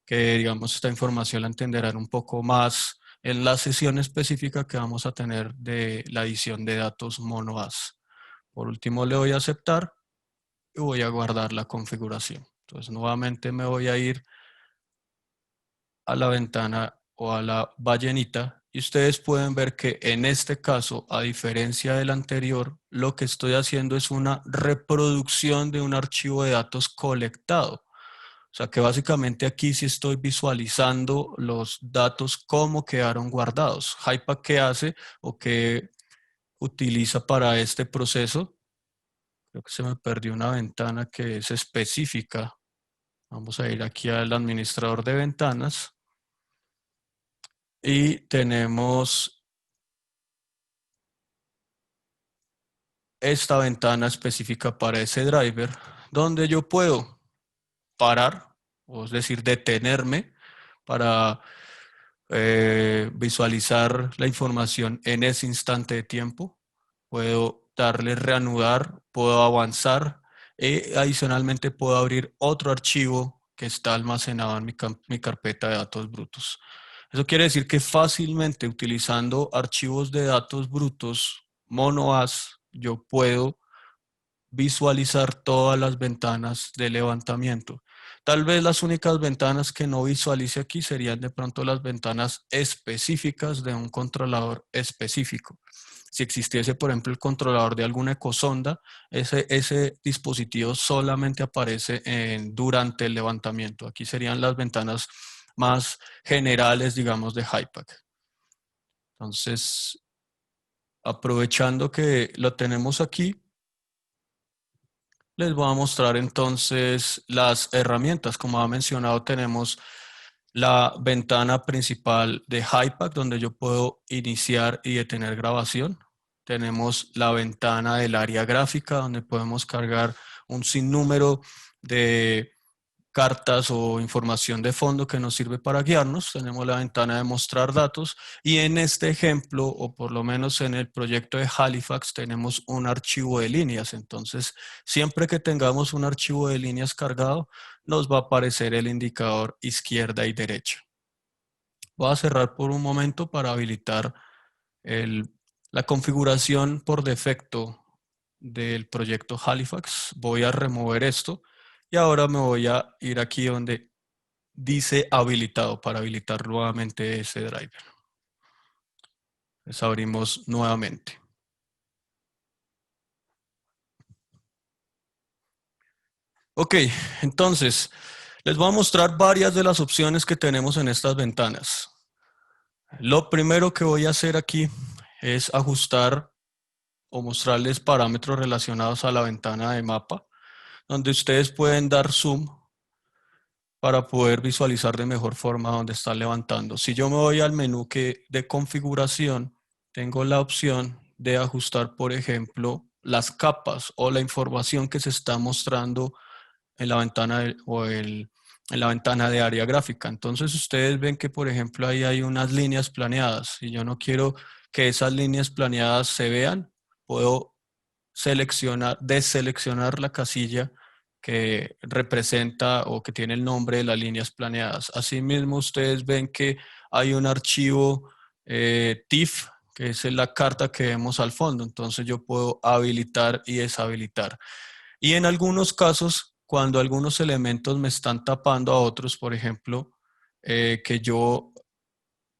que digamos esta información la entenderán un poco más en la sesión específica que vamos a tener de la edición de datos MonoAS. Por último le voy a aceptar y voy a guardar la configuración. Entonces nuevamente me voy a ir a la ventana o a la ballenita y ustedes pueden ver que en este caso, a diferencia del anterior, lo que estoy haciendo es una reproducción de un archivo de datos colectado. O sea que básicamente aquí sí estoy visualizando los datos cómo quedaron guardados. Hypack, ¿qué hace o qué utiliza para este proceso? Creo que se me perdió una ventana que es específica. Vamos a ir aquí al administrador de ventanas. Y tenemos esta ventana específica para ese driver, donde yo puedo parar, o es decir, detenerme para visualizar la información en ese instante de tiempo. Puedo darle reanudar, puedo avanzar y adicionalmente puedo abrir otro archivo que está almacenado en mi carpeta de datos brutos. Eso quiere decir que fácilmente utilizando archivos de datos brutos MonoAS, yo puedo visualizar todas las ventanas de levantamiento. Tal vez las únicas ventanas que no visualice aquí serían de pronto las ventanas específicas de un controlador específico. Si existiese, por ejemplo, el controlador de alguna ecosonda, ese dispositivo solamente aparece durante el levantamiento. Aquí serían las ventanas más generales, digamos, de Hypack. Entonces, aprovechando que lo tenemos aquí, les voy a mostrar entonces las herramientas. Como ha mencionado, tenemos la ventana principal de Hypack, donde yo puedo iniciar y detener grabación. Tenemos la ventana del área gráfica, donde podemos cargar un sinnúmero de cartas o información de fondo que nos sirve para guiarnos. Tenemos la ventana de mostrar datos y en este ejemplo, o por lo menos en el proyecto de Halifax, tenemos un archivo de líneas. Entonces, siempre que tengamos un archivo de líneas cargado, nos va a aparecer el indicador izquierda y derecha. Voy a cerrar por un momento para habilitar la configuración por defecto del proyecto Halifax. Voy a remover esto y ahora me voy a ir aquí donde dice habilitado para habilitar nuevamente ese driver. Entonces abrimos nuevamente. Ok, entonces les voy a mostrar varias de las opciones que tenemos en estas ventanas. Lo primero que voy a hacer aquí es ajustar o mostrarles parámetros relacionados a la ventana de mapa, donde ustedes pueden dar zoom para poder visualizar de mejor forma dónde está levantando. Si yo me voy al menú de configuración, tengo la opción de ajustar, por ejemplo, las capas o la información que se está mostrando en la ventana en la ventana de área gráfica. Entonces ustedes ven que, por ejemplo, ahí hay unas líneas planeadas. Si yo no quiero que esas líneas planeadas se vean, puedo deseleccionar la casilla que representa o que tiene el nombre de las líneas planeadas. Asimismo, ustedes ven que hay un archivo TIFF, que es la carta que vemos al fondo. Entonces yo puedo habilitar y deshabilitar. Y en algunos casos, cuando algunos elementos me están tapando a otros, por ejemplo, que yo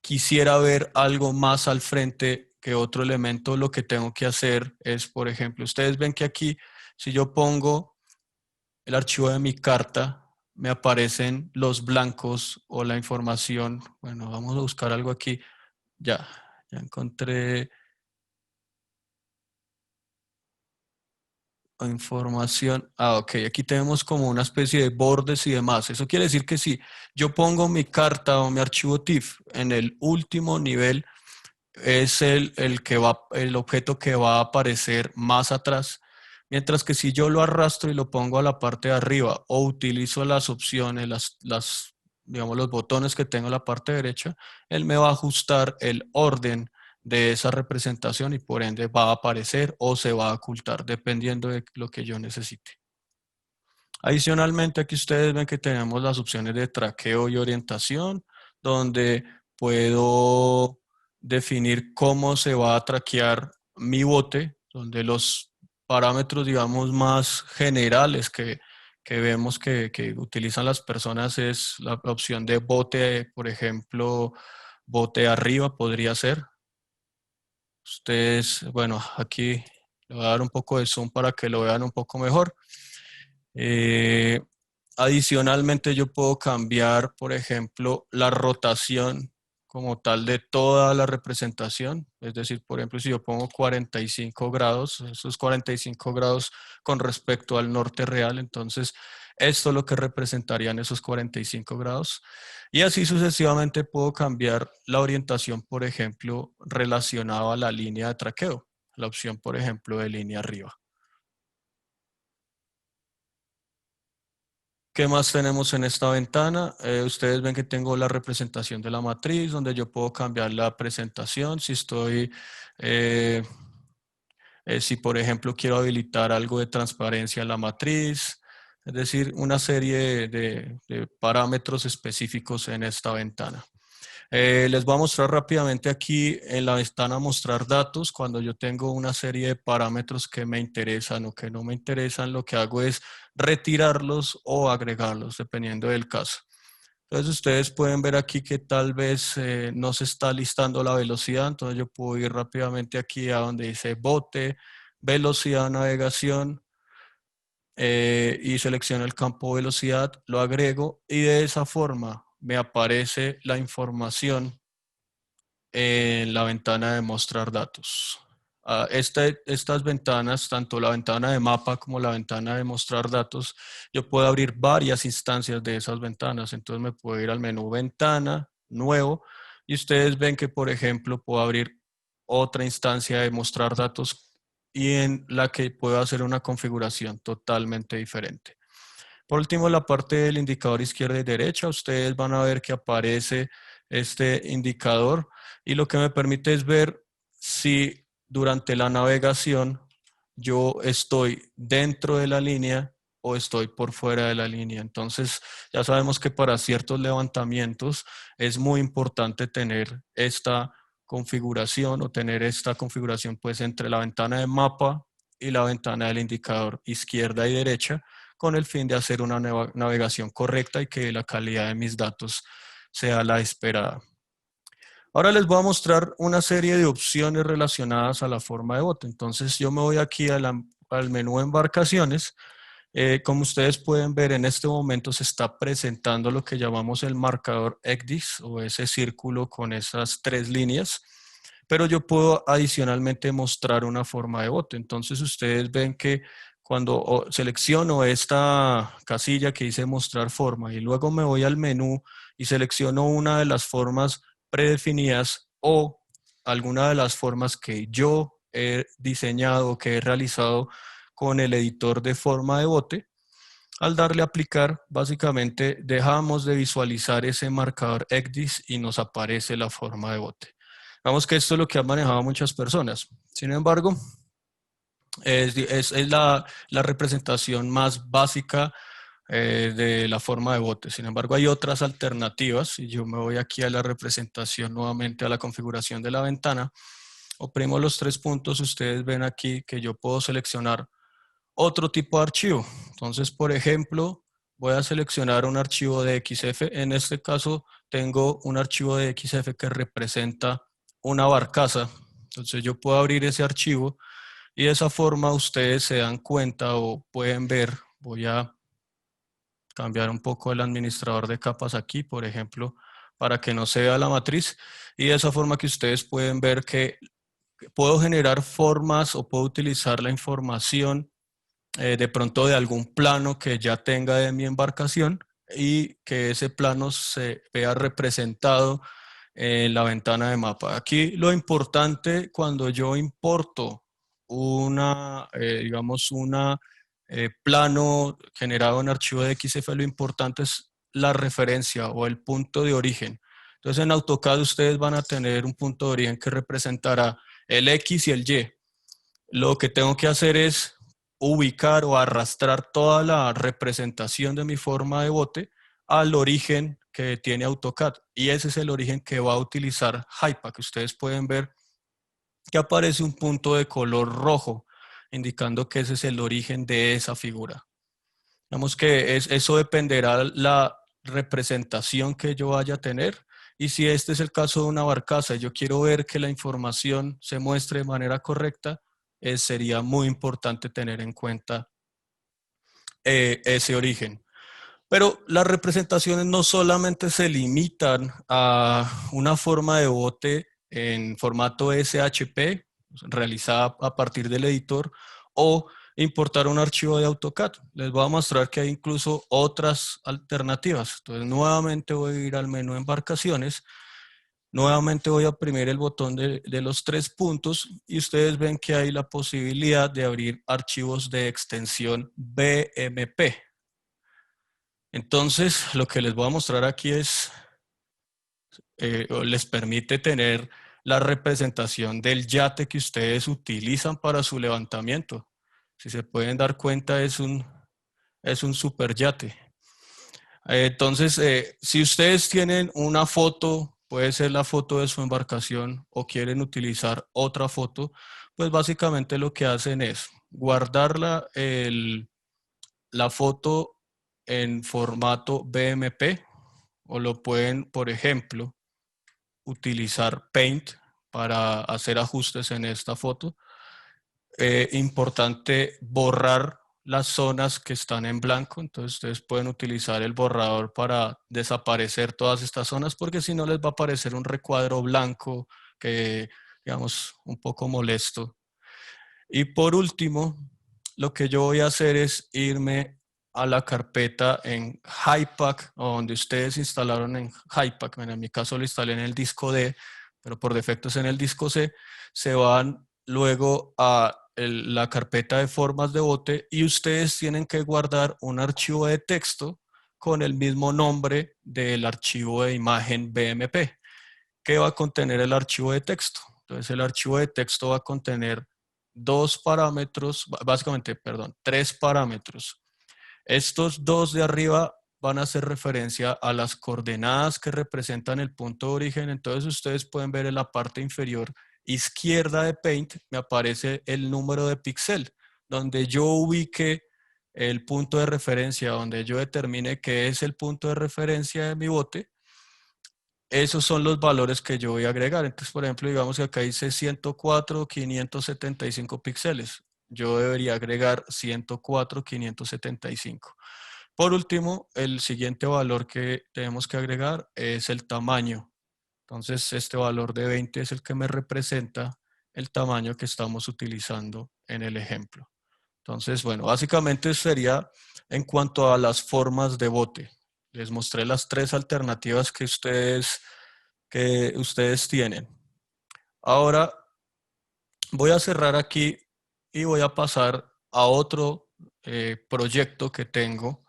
quisiera ver algo más al frente que otro elemento, lo que tengo que hacer es, por ejemplo, ustedes ven que aquí, si yo pongo el archivo de mi carta, me aparecen los blancos o la información. Bueno, vamos a buscar algo aquí. Ya encontré información. Ok, aquí tenemos como una especie de bordes y demás. Eso quiere decir que si yo pongo mi carta o mi archivo TIFF en el último nivel, es el objeto que va a aparecer más atrás. Mientras que si yo lo arrastro y lo pongo a la parte de arriba o utilizo las opciones, digamos, los botones que tengo en la parte derecha, él me va a ajustar el orden de esa representación y por ende va a aparecer o se va a ocultar dependiendo de lo que yo necesite. Adicionalmente, aquí ustedes ven que tenemos las opciones de traqueo y orientación, donde puedo definir cómo se va a traquear mi bote, donde los parámetros, digamos, más generales que vemos que utilizan las personas es la opción de bote, por ejemplo, bote arriba podría ser. Ustedes, bueno, aquí le voy a dar un poco de zoom para que lo vean un poco mejor. Eh, Adicionalmente, yo puedo cambiar, por ejemplo, la rotación como tal de toda la representación. Es decir, por ejemplo, si yo pongo 45 grados, esos 45 grados con respecto al norte real, entonces esto es lo que representarían esos 45 grados. Y así sucesivamente puedo cambiar la orientación, por ejemplo, relacionada a la línea de traqueo, la opción, por ejemplo, de línea arriba. ¿Qué más tenemos en esta ventana? Ustedes ven que tengo la representación de la matriz, donde yo puedo cambiar la presentación. Eh, si por ejemplo quiero habilitar algo de transparencia en la matriz, es decir, una serie de parámetros específicos en esta ventana. Les voy a mostrar rápidamente aquí en la ventana mostrar datos. Cuando yo tengo una serie de parámetros que me interesan o que no me interesan, lo que hago es retirarlos o agregarlos, dependiendo del caso. Entonces ustedes pueden ver aquí que tal vez no se está listando la velocidad, entonces yo puedo ir rápidamente aquí a donde dice bote, velocidad de navegación, y selecciono el campo velocidad, lo agrego y de esa forma me aparece la información en la ventana de mostrar datos. Estas ventanas, tanto la ventana de mapa como la ventana de mostrar datos, yo puedo abrir varias instancias de esas ventanas. Entonces me puedo ir al menú ventana, nuevo, y ustedes ven que, por ejemplo, puedo abrir otra instancia de mostrar datos y en la que puedo hacer una configuración totalmente diferente. Por último, la parte del indicador izquierda y derecha, ustedes van a ver que aparece este indicador y lo que me permite es ver si durante la navegación yo estoy dentro de la línea o estoy por fuera de la línea. Entonces, ya sabemos que para ciertos levantamientos es muy importante tener esta configuración o tener esta configuración pues entre la ventana de mapa y la ventana del indicador izquierda y derecha con el fin de hacer una navegación correcta y que la calidad de mis datos sea la esperada. Ahora les voy a mostrar una serie de opciones relacionadas a la forma de bote. Entonces yo me voy aquí al menú embarcaciones. Como ustedes pueden ver, en este momento se está presentando lo que llamamos el marcador ECDIS o ese círculo con esas tres líneas. pero yo puedo adicionalmente mostrar una forma de bote. Entonces ustedes ven que cuando selecciono esta casilla que dice mostrar forma y luego me voy al menú y selecciono una de las formas predefinidas o alguna de las formas que yo he diseñado, que he realizado con el editor de forma de bote, al darle a aplicar, básicamente dejamos de visualizar ese marcador ECDIS y nos aparece la forma de bote. Vamos que esto es lo que han manejado muchas personas. Sin embargo, es la representación más básica de la forma de bote. Sin embargo, hay otras alternativas y yo me voy aquí a la representación nuevamente a la configuración de la ventana. Oprimo los tres puntos, ustedes ven aquí que yo puedo seleccionar otro tipo de archivo. Entonces, por ejemplo, voy a seleccionar un archivo de XF. En este caso, tengo un archivo de XF que representa una barcaza. Entonces, yo puedo abrir ese archivo y de esa forma ustedes se dan cuenta o pueden ver. Voy a cambiar un poco el administrador de capas aquí, por ejemplo, para que no se vea la matriz. Y de esa forma que ustedes pueden ver que puedo generar formas o puedo utilizar la información de pronto de algún plano que ya tenga de mi embarcación y que ese plano se vea representado en la ventana de mapa. Aquí lo importante cuando yo importo digamos, una plano generado en archivo de XF, lo importante es la referencia o el punto de origen. Entonces en AutoCAD ustedes van a tener un punto de origen que representará el X y el Y. Lo que tengo que hacer es ubicar o arrastrar toda la representación de mi forma de bote al origen que tiene AutoCAD. Y ese es el origen que va a utilizar Hypack. Ustedes pueden ver que aparece un punto de color rojo, indicando que ese es el origen de esa figura. Digamos que eso dependerá la representación que yo vaya a tener. Y si este es el caso de una barcaza y yo quiero ver que la información se muestre de manera correcta, sería muy importante tener en cuenta ese origen. Pero las representaciones no solamente se limitan a una forma de bote en formato SHP, realizada a partir del editor, o importar un archivo de AutoCAD. Les voy a mostrar que hay incluso otras alternativas. Entonces, nuevamente voy a ir al menú Embarcaciones. Nuevamente voy a oprimir el botón de los tres puntos y ustedes ven que hay la posibilidad de abrir archivos de extensión BMP. Entonces, lo que les voy a mostrar aquí es, les permite tener la representación del yate que ustedes utilizan para su levantamiento. Si se pueden dar cuenta, es un super yate. Entonces, si ustedes tienen una foto, puede ser la foto de su embarcación o quieren utilizar otra foto, pues básicamente lo que hacen es guardar la foto en formato BMP o lo pueden, por ejemplo, utilizar Paint para hacer ajustes en esta foto. Importante borrar las zonas que están en blanco, entonces ustedes pueden utilizar el borrador para desaparecer todas estas zonas porque si no les va a aparecer un recuadro blanco que, digamos, un poco molesto. Y por último, lo que yo voy a hacer es irme a la carpeta en Hypack, o donde ustedes instalaron en Hypack. En mi caso lo instalé en el disco D, pero por defecto es en el disco C. Se van luego a la carpeta de formas de bote y ustedes tienen que guardar un archivo de texto con el mismo nombre del archivo de imagen BMP. ¿Qué va a contener el archivo de texto? Entonces el archivo de texto va a contener dos parámetros, básicamente, perdón, tres parámetros. Estos dos de arriba van a hacer referencia a las coordenadas que representan el punto de origen. Entonces ustedes pueden ver en la parte inferior izquierda de Paint, me aparece el número de píxel, donde yo ubique el punto de referencia, donde yo determine qué es el punto de referencia de mi bote. Esos son los valores que yo voy a agregar. Entonces, por ejemplo, digamos que acá dice 104, 575 píxeles. Yo debería agregar 104, 575. Por último, el siguiente valor que tenemos que agregar es el tamaño. Entonces, este valor de 20 es el que me representa el tamaño que estamos utilizando en el ejemplo. Entonces, bueno, básicamente sería en cuanto a las formas de bote. Les mostré las tres alternativas que ustedes tienen. Ahora voy a cerrar aquí y voy a pasar a otro proyecto que tengo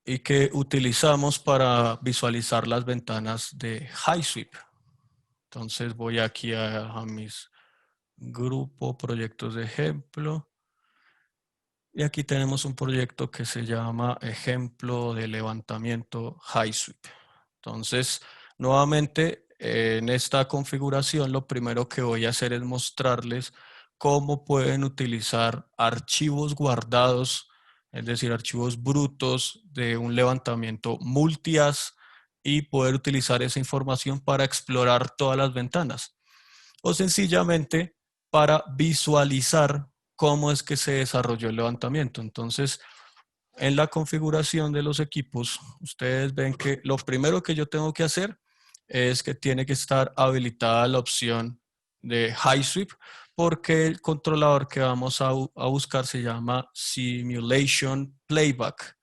y que utilizamos para visualizar las ventanas de HighSweep. Entonces voy aquí a mis grupos, proyectos de ejemplo. Y aquí tenemos un proyecto que se llama ejemplo de levantamiento HighSweep. Entonces, nuevamente, en esta configuración, lo primero que voy a hacer es mostrarles cómo pueden utilizar archivos guardados, es decir, archivos brutos de un levantamiento multi-as y poder utilizar esa información para explorar todas las ventanas. O sencillamente para visualizar cómo es que se desarrolló el levantamiento. Entonces, en la configuración de los equipos, ustedes ven que lo primero que yo tengo que hacer es que tiene que estar habilitada la opción de HighSweep porque el controlador que vamos a buscar se llama Simulation Playback.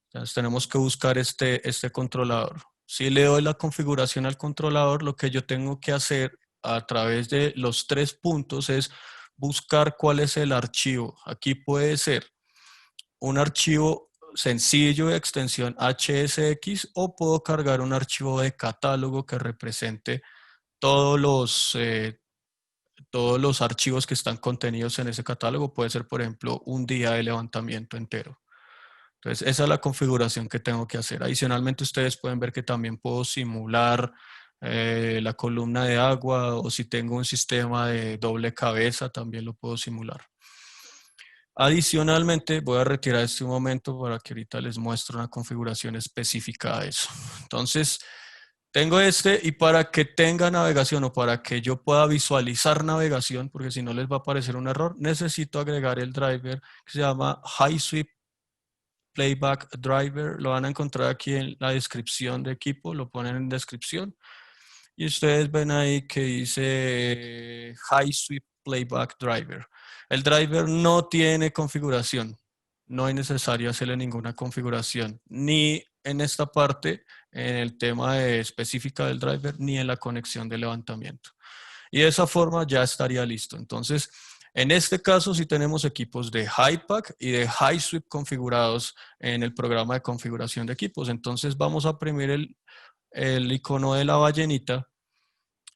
Entonces tenemos que buscar este controlador. Si le doy la configuración al controlador, lo que yo tengo que hacer a través de los 3 puntos es buscar cuál es el archivo. Aquí puede ser un archivo sencillo de extensión HSX o puedo cargar un archivo de catálogo que represente todos todos los archivos que están contenidos en ese catálogo. Puede ser, por ejemplo, un día de levantamiento entero. Entonces, esa es la configuración que tengo que hacer. Adicionalmente, ustedes pueden ver que también puedo simular la columna de agua o si tengo un sistema de doble cabeza, también lo puedo simular. Adicionalmente, voy a retirar este momento para que ahorita les muestre una configuración específica de eso. Entonces, tengo y para que tenga navegación o para que yo pueda visualizar navegación, porque si no les va a aparecer un error, necesito agregar el driver que se llama HighSweep Playback Driver. Lo van a encontrar aquí en la descripción de equipo, lo ponen en descripción. Y ustedes ven ahí que dice HighSweep Playback Driver. El driver no tiene configuración. No es necesario hacerle ninguna configuración, ni en esta parte, en el tema específica del driver, ni en la conexión de levantamiento. Y de esa forma ya estaría listo. Entonces, en este caso sí tenemos equipos de HiPAC y de HiSweep configurados en el programa de configuración de equipos. Entonces vamos a oprimir el icono de la ballenita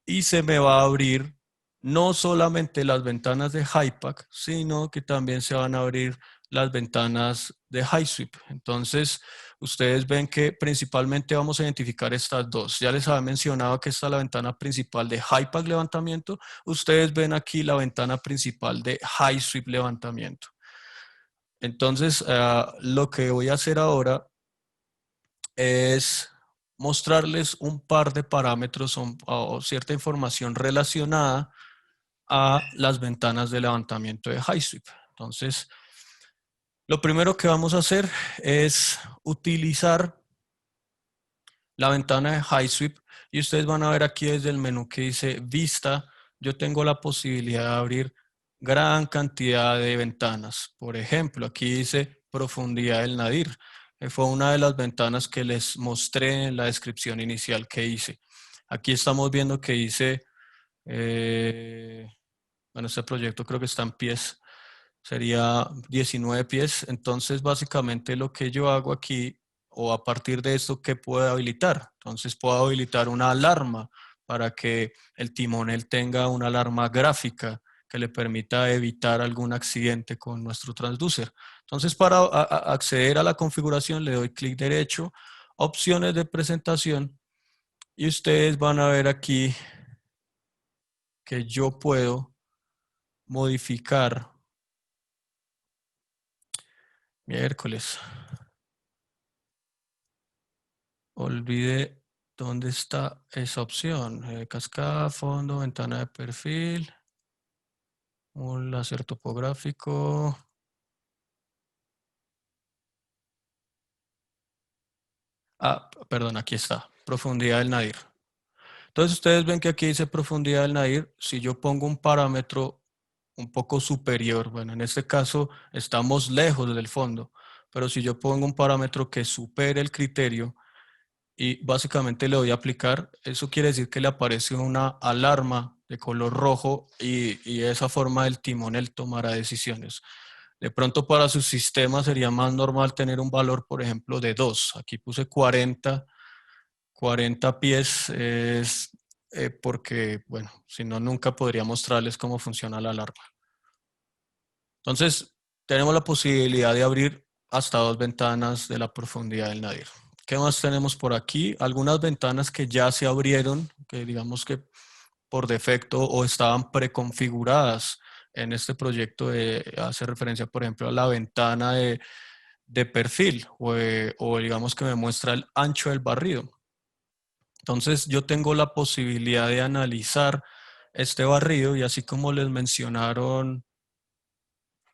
y se me va a abrir no solamente las ventanas de HiPAC, sino que también se van a abrir las ventanas de HiSweep. Entonces, ustedes ven que principalmente vamos a identificar estas dos. Ya les había mencionado que esta es la ventana principal de HiPAC levantamiento. Ustedes ven aquí la ventana principal de HiSweep levantamiento. Entonces, lo que voy a hacer ahora es mostrarles un par de parámetros o cierta información relacionada a las ventanas de levantamiento de HiSweep. Entonces, lo primero que vamos a hacer es utilizar la ventana de HiSweep y ustedes van a ver aquí desde el menú que dice Vista, yo tengo la posibilidad de abrir gran cantidad de ventanas. Por ejemplo, aquí dice Profundidad del Nadir. Fue una de las ventanas que les mostré en la descripción inicial que hice. Aquí estamos viendo que dice, bueno, este proyecto creo que está en pies, sería 19 pies. Entonces, básicamente lo que yo hago aquí, o a partir de esto, ¿qué puedo habilitar? Entonces, puedo habilitar una alarma para que el timonel tenga una alarma gráfica que le permita evitar algún accidente con nuestro transducer. Entonces, para acceder a la configuración, le doy clic derecho, opciones de presentación, y ustedes van a ver aquí que yo puedo modificar miércoles. Olvide dónde está esa opción. Cascada, fondo, ventana de perfil, un láser topográfico. Perdón, aquí está. profundidad del nadir. Entonces ustedes ven que aquí dice profundidad del nadir. Si yo pongo un parámetro un poco superior, bueno, en este caso estamos lejos del fondo, pero si yo pongo un parámetro que supere el criterio y básicamente le voy a aplicar, eso quiere decir que le aparece una alarma de color rojo y de esa forma el timonel tomará decisiones. De pronto para su sistema sería más normal tener un valor, por ejemplo, de 2. Aquí puse 40 pies, es porque, bueno, si no, nunca podría mostrarles cómo funciona la alarma. Entonces, tenemos la posibilidad de abrir hasta 2 ventanas de la profundidad del nadir. ¿Qué más tenemos por aquí? Algunas ventanas que ya se abrieron, que digamos que por defecto o estaban preconfiguradas en este proyecto. Hace referencia, por ejemplo, a la ventana de perfil o digamos que me muestra el ancho del barrido. Entonces, yo tengo la posibilidad de analizar este barrido y así como les mencionaron,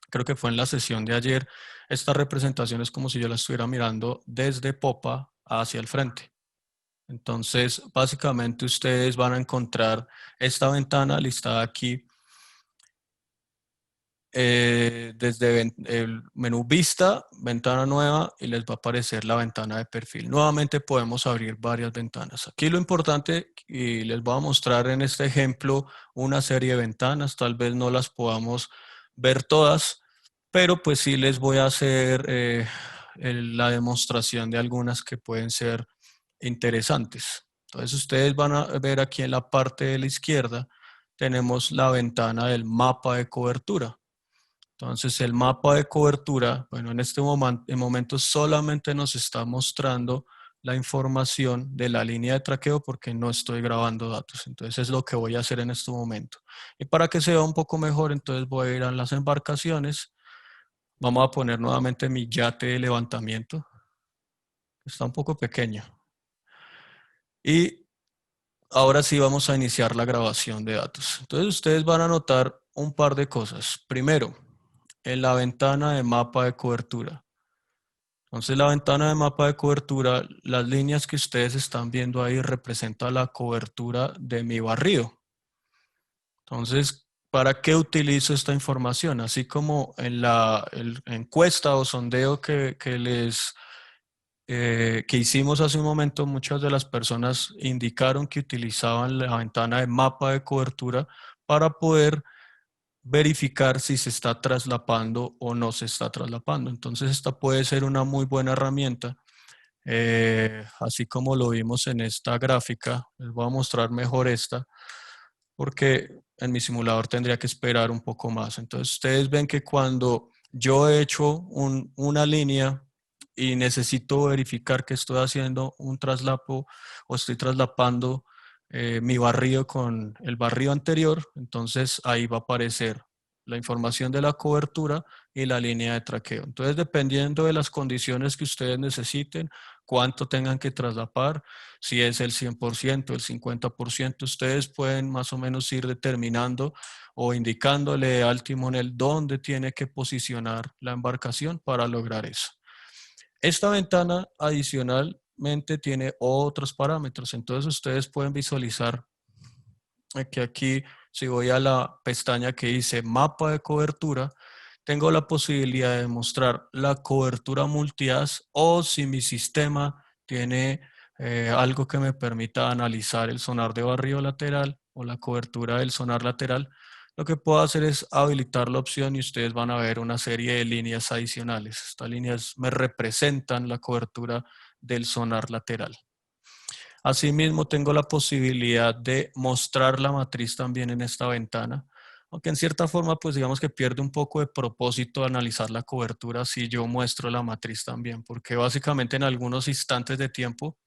creo que fue en la sesión de ayer, esta representación es como si yo la estuviera mirando desde popa hacia el frente. Entonces, básicamente ustedes van a encontrar esta ventana listada aquí desde el menú vista, ventana nueva y les va a aparecer la ventana de perfil. Nuevamente podemos abrir varias ventanas. Aquí lo importante, y les voy a mostrar en este ejemplo una serie de ventanas, tal vez no las podamos ver todas, pero pues sí les voy a hacer la demostración de algunas que pueden ser interesantes. Entonces ustedes van a ver aquí en la parte de la izquierda tenemos la ventana del mapa de cobertura. Entonces el mapa de cobertura, bueno, en este momento solamente nos está mostrando la información de la línea de traqueo porque no estoy grabando datos. Entonces es lo que voy a hacer en este momento. Y para que se vea un poco mejor, entonces voy a ir a las embarcaciones. Vamos a poner nuevamente mi yate de levantamiento. Está un poco pequeño. Y ahora sí vamos a iniciar la grabación de datos. Entonces ustedes van a notar un par de cosas. Primero, en la ventana de mapa de cobertura. Entonces la ventana de mapa de cobertura, las líneas que ustedes están viendo ahí representan la cobertura de mi barrido. Entonces, ¿para qué utilizo esta información? Así como en la encuesta o sondeo que hicimos hace un momento, muchas de las personas indicaron que utilizaban la ventana de mapa de cobertura para poder verificar si se está traslapando o no se está traslapando. Entonces esta puede ser una muy buena herramienta, así como lo vimos en esta gráfica. Les voy a mostrar mejor esta, porque en mi simulador tendría que esperar un poco más. Entonces ustedes ven que cuando yo he hecho una línea y necesito verificar que estoy haciendo un traslapo o estoy traslapando mi barrido con el barrido anterior, entonces ahí va a aparecer la información de la cobertura y la línea de traqueo. Entonces, dependiendo de las condiciones que ustedes necesiten, cuánto tengan que traslapar, si es el 100%, el 50%, ustedes pueden más o menos ir determinando o indicándole al timonel dónde tiene que posicionar la embarcación para lograr eso. Esta ventana adicionalmente tiene otros parámetros, entonces ustedes pueden visualizar que aquí, si voy a la pestaña que dice mapa de cobertura, tengo la posibilidad de mostrar la cobertura multias o si mi sistema tiene algo que me permita analizar el sonar de barrido lateral o la cobertura del sonar lateral, lo que puedo hacer es habilitar la opción y ustedes van a ver una serie de líneas adicionales. Estas líneas me representan la cobertura del sonar lateral. Asimismo, tengo la posibilidad de mostrar la matriz también en esta ventana, aunque en cierta forma, pues digamos que pierde un poco de propósito analizar la cobertura si yo muestro la matriz también, porque básicamente en algunos instantes de tiempo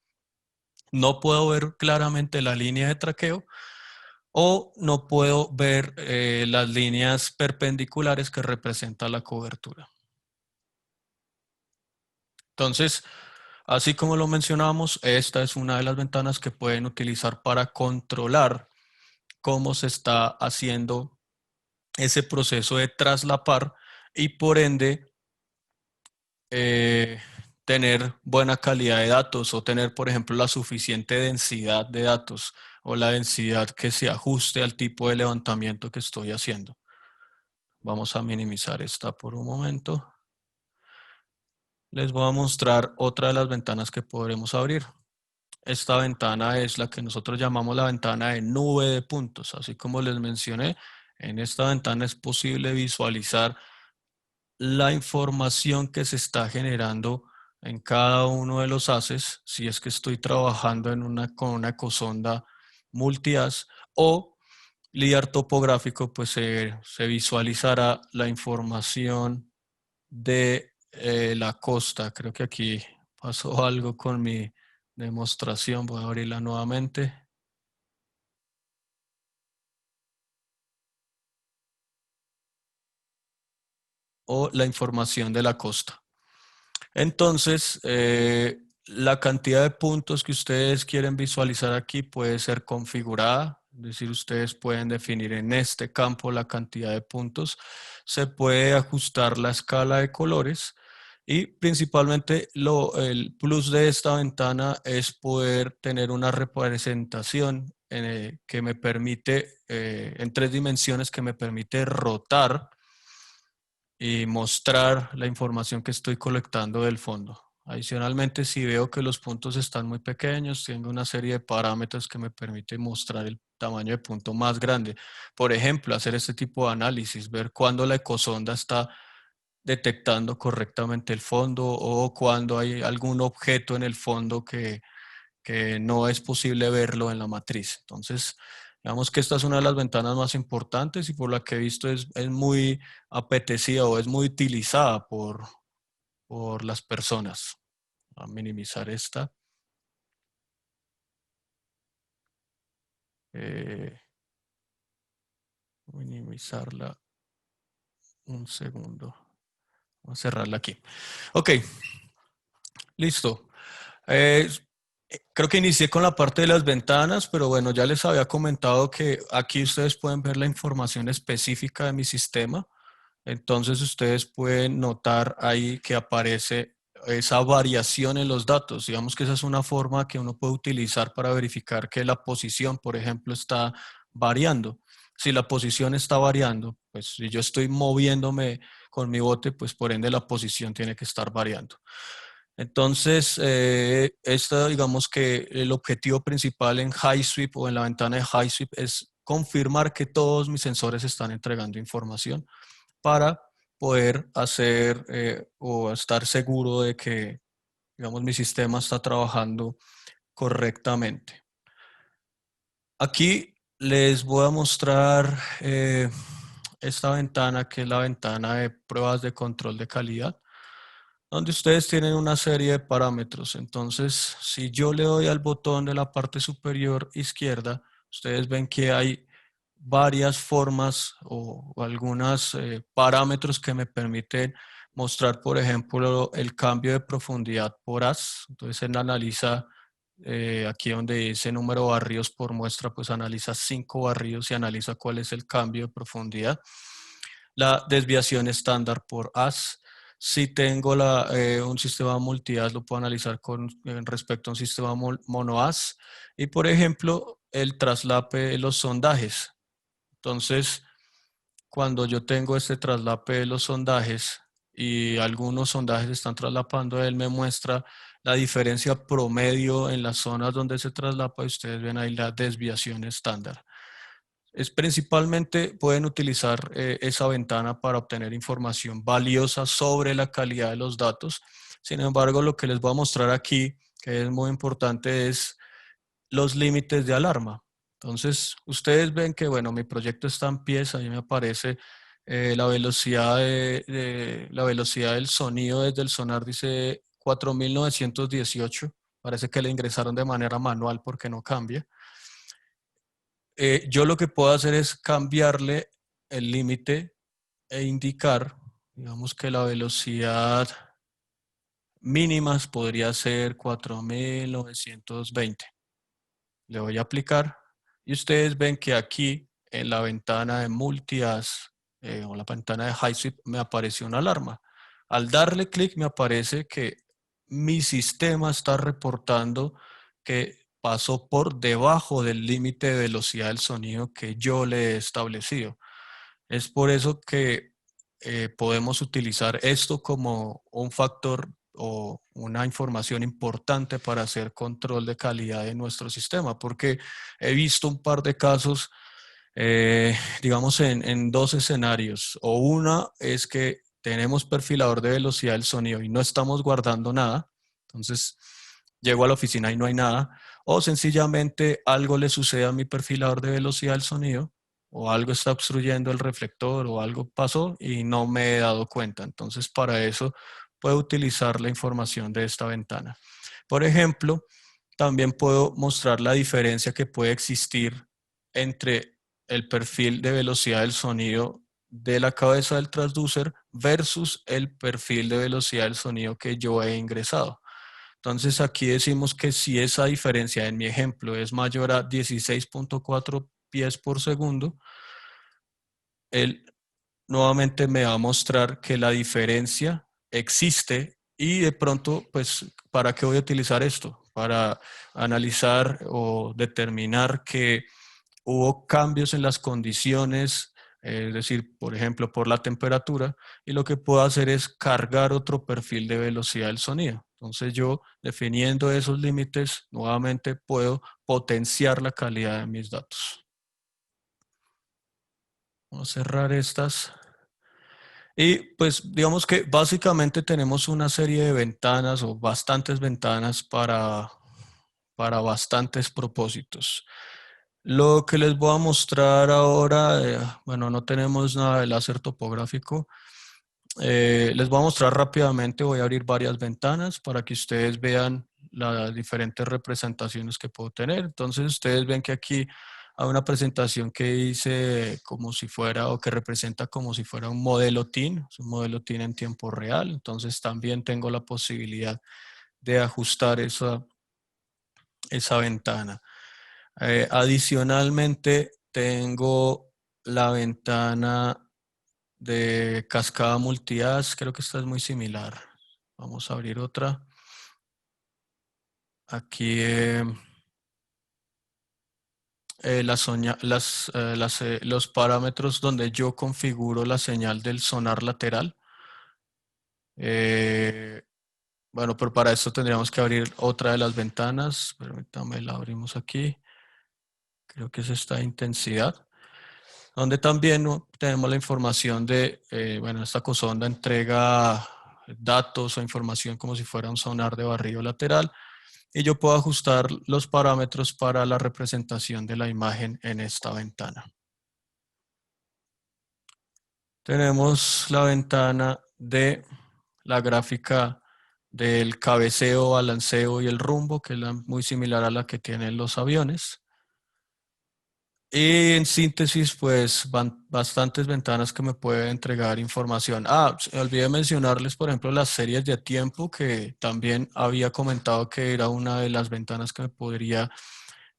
no puedo ver claramente la línea de traqueo o no puedo ver las líneas perpendiculares que representan la cobertura. Entonces, así como lo mencionamos, esta es una de las ventanas que pueden utilizar para controlar cómo se está haciendo ese proceso de traslapar y por ende tener buena calidad de datos o tener, por ejemplo, la suficiente densidad de datos o la densidad que se ajuste al tipo de levantamiento que estoy haciendo. Vamos a minimizar esta por un momento. Les voy a mostrar otra de las ventanas que podremos abrir. Esta ventana es la que nosotros llamamos la ventana de nube de puntos. Así como les mencioné, en esta ventana es posible visualizar la información que se está generando en cada uno de los haces, si es que estoy trabajando con una ecosonda multi-haz, o LIDAR topográfico, pues se visualizará la información de la costa. Creo que aquí pasó algo con mi demostración. Voy a abrirla nuevamente. O la información de la costa. Entonces, la cantidad de puntos que ustedes quieren visualizar aquí puede ser configurada. Es decir, ustedes pueden definir en este campo la cantidad de puntos. Se puede ajustar la escala de colores. Y principalmente el plus de esta ventana es poder tener una representación que me permite, en 3 dimensiones, que me permite rotar y mostrar la información que estoy colectando del fondo. Adicionalmente, si veo que los puntos están muy pequeños, tengo una serie de parámetros que me permiten mostrar el tamaño de punto más grande. Por ejemplo, hacer este tipo de análisis, ver cuándo la ecosonda está detectando correctamente el fondo o cuando hay algún objeto en el fondo que no es posible verlo en la matriz. Entonces, digamos que esta es una de las ventanas más importantes y por la que he visto es muy apetecida o es muy utilizada por las personas. Voy a minimizar esta. Eh, minimizarla un segundo. Vamos a cerrarla aquí. Ok, listo. Creo que inicié con la parte de las ventanas, pero bueno, ya les había comentado que aquí ustedes pueden ver la información específica de mi sistema. Entonces ustedes pueden notar ahí que aparece esa variación en los datos. Digamos que esa es una forma que uno puede utilizar para verificar que la posición, por ejemplo, está variando. Si la posición está variando, pues si yo estoy moviéndome con mi bote, pues por ende la posición tiene que estar variando. Entonces, digamos que el objetivo principal en HighSweep o en la ventana de HighSweep es confirmar que todos mis sensores están entregando información para poder hacer o estar seguro de que, digamos, mi sistema está trabajando correctamente. Aquí les voy a mostrar esta ventana, que es la ventana de pruebas de control de calidad, donde ustedes tienen una serie de parámetros. Entonces, si yo le doy al botón de la parte superior izquierda, ustedes ven que hay varias formas o algunos parámetros que me permiten mostrar, por ejemplo, el cambio de profundidad por haz. Entonces, él analiza, aquí donde dice número de barridos por muestra, pues analiza 5 barridos y analiza cuál es el cambio de profundidad. La desviación estándar por haz. Si tengo un sistema multi-haz, lo puedo analizar con respecto a un sistema mono-haz. Y, por ejemplo, el traslape de los sondajes. Entonces, cuando yo tengo este traslape de los sondajes y algunos sondajes están traslapando, él me muestra la diferencia promedio en las zonas donde se traslapa y ustedes ven ahí la desviación estándar. Es principalmente pueden utilizar esa ventana para obtener información valiosa sobre la calidad de los datos. Sin embargo, lo que les voy a mostrar aquí, que es muy importante, es los límites de alarma. Entonces, ustedes ven que, bueno, mi proyecto está en pies, ahí me aparece la velocidad la velocidad del sonido desde el sonar, dice 4918. Parece que le ingresaron de manera manual porque no cambia. Yo lo que puedo hacer es cambiarle el límite e indicar, digamos que la velocidad mínima podría ser 4920. Le voy a aplicar y ustedes ven que aquí en la ventana de multi-haz o la ventana de HighSweep me apareció una alarma. Al darle clic me aparece que mi sistema está reportando que pasó por debajo del límite de velocidad del sonido que yo le he establecido. Es por eso que podemos utilizar esto como un factor o una información importante para hacer control de calidad de nuestro sistema, porque he visto un par de casos, digamos, en dos escenarios. O una es que tenemos perfilador de velocidad del sonido y no estamos guardando nada, entonces llego a la oficina y no hay nada, o sencillamente algo le sucede a mi perfilador de velocidad del sonido, o algo está obstruyendo el reflector, o algo pasó y no me he dado cuenta. Entonces, para eso puedo utilizar la información de esta ventana. Por ejemplo, también puedo mostrar la diferencia que puede existir entre el perfil de velocidad del sonido de la cabeza del transducer versus el perfil de velocidad del sonido que yo he ingresado. Entonces aquí decimos que si esa diferencia en mi ejemplo es mayor a 16.4 pies por segundo, él nuevamente me va a mostrar que la diferencia existe y de pronto, pues, ¿para qué voy a utilizar esto? Para analizar o determinar que hubo cambios en las condiciones, es decir, por ejemplo, por la temperatura, y lo que puedo hacer es cargar otro perfil de velocidad del sonido. Entonces yo, definiendo esos límites, nuevamente puedo potenciar la calidad de mis datos. Vamos a cerrar estas. Y pues digamos que básicamente tenemos una serie de ventanas o bastantes ventanas para bastantes propósitos. Lo que les voy a mostrar ahora, bueno, no tenemos nada de láser topográfico. Les voy a mostrar rápidamente, voy a abrir varias ventanas para que ustedes vean las diferentes representaciones que puedo tener. Entonces ustedes ven que aquí hay una presentación que dice como si fuera o que representa como si fuera un modelo TIN, es un modelo TIN en tiempo real. Entonces también tengo la posibilidad de ajustar esa ventana. Adicionalmente, tengo la ventana de cascada multias. Creo que esta es muy similar. Vamos a abrir otra. Aquí los parámetros donde yo configuro la señal del sonar lateral. Eh, bueno, pero para esto tendríamos que abrir otra de las ventanas. Permítame, la abrimos aquí. Creo que es esta intensidad, donde también tenemos la información de, bueno, esta cosonda entrega datos o información como si fuera un sonar de barrido lateral, y yo puedo ajustar los parámetros para la representación de la imagen en esta ventana. Tenemos la ventana de la gráfica del cabeceo, balanceo y el rumbo, que es muy similar a la que tienen los aviones. Y en síntesis, pues van bastantes ventanas que me pueden entregar información. Me olvidé mencionarles, por ejemplo, las series de tiempo, que también había comentado que era una de las ventanas que me podría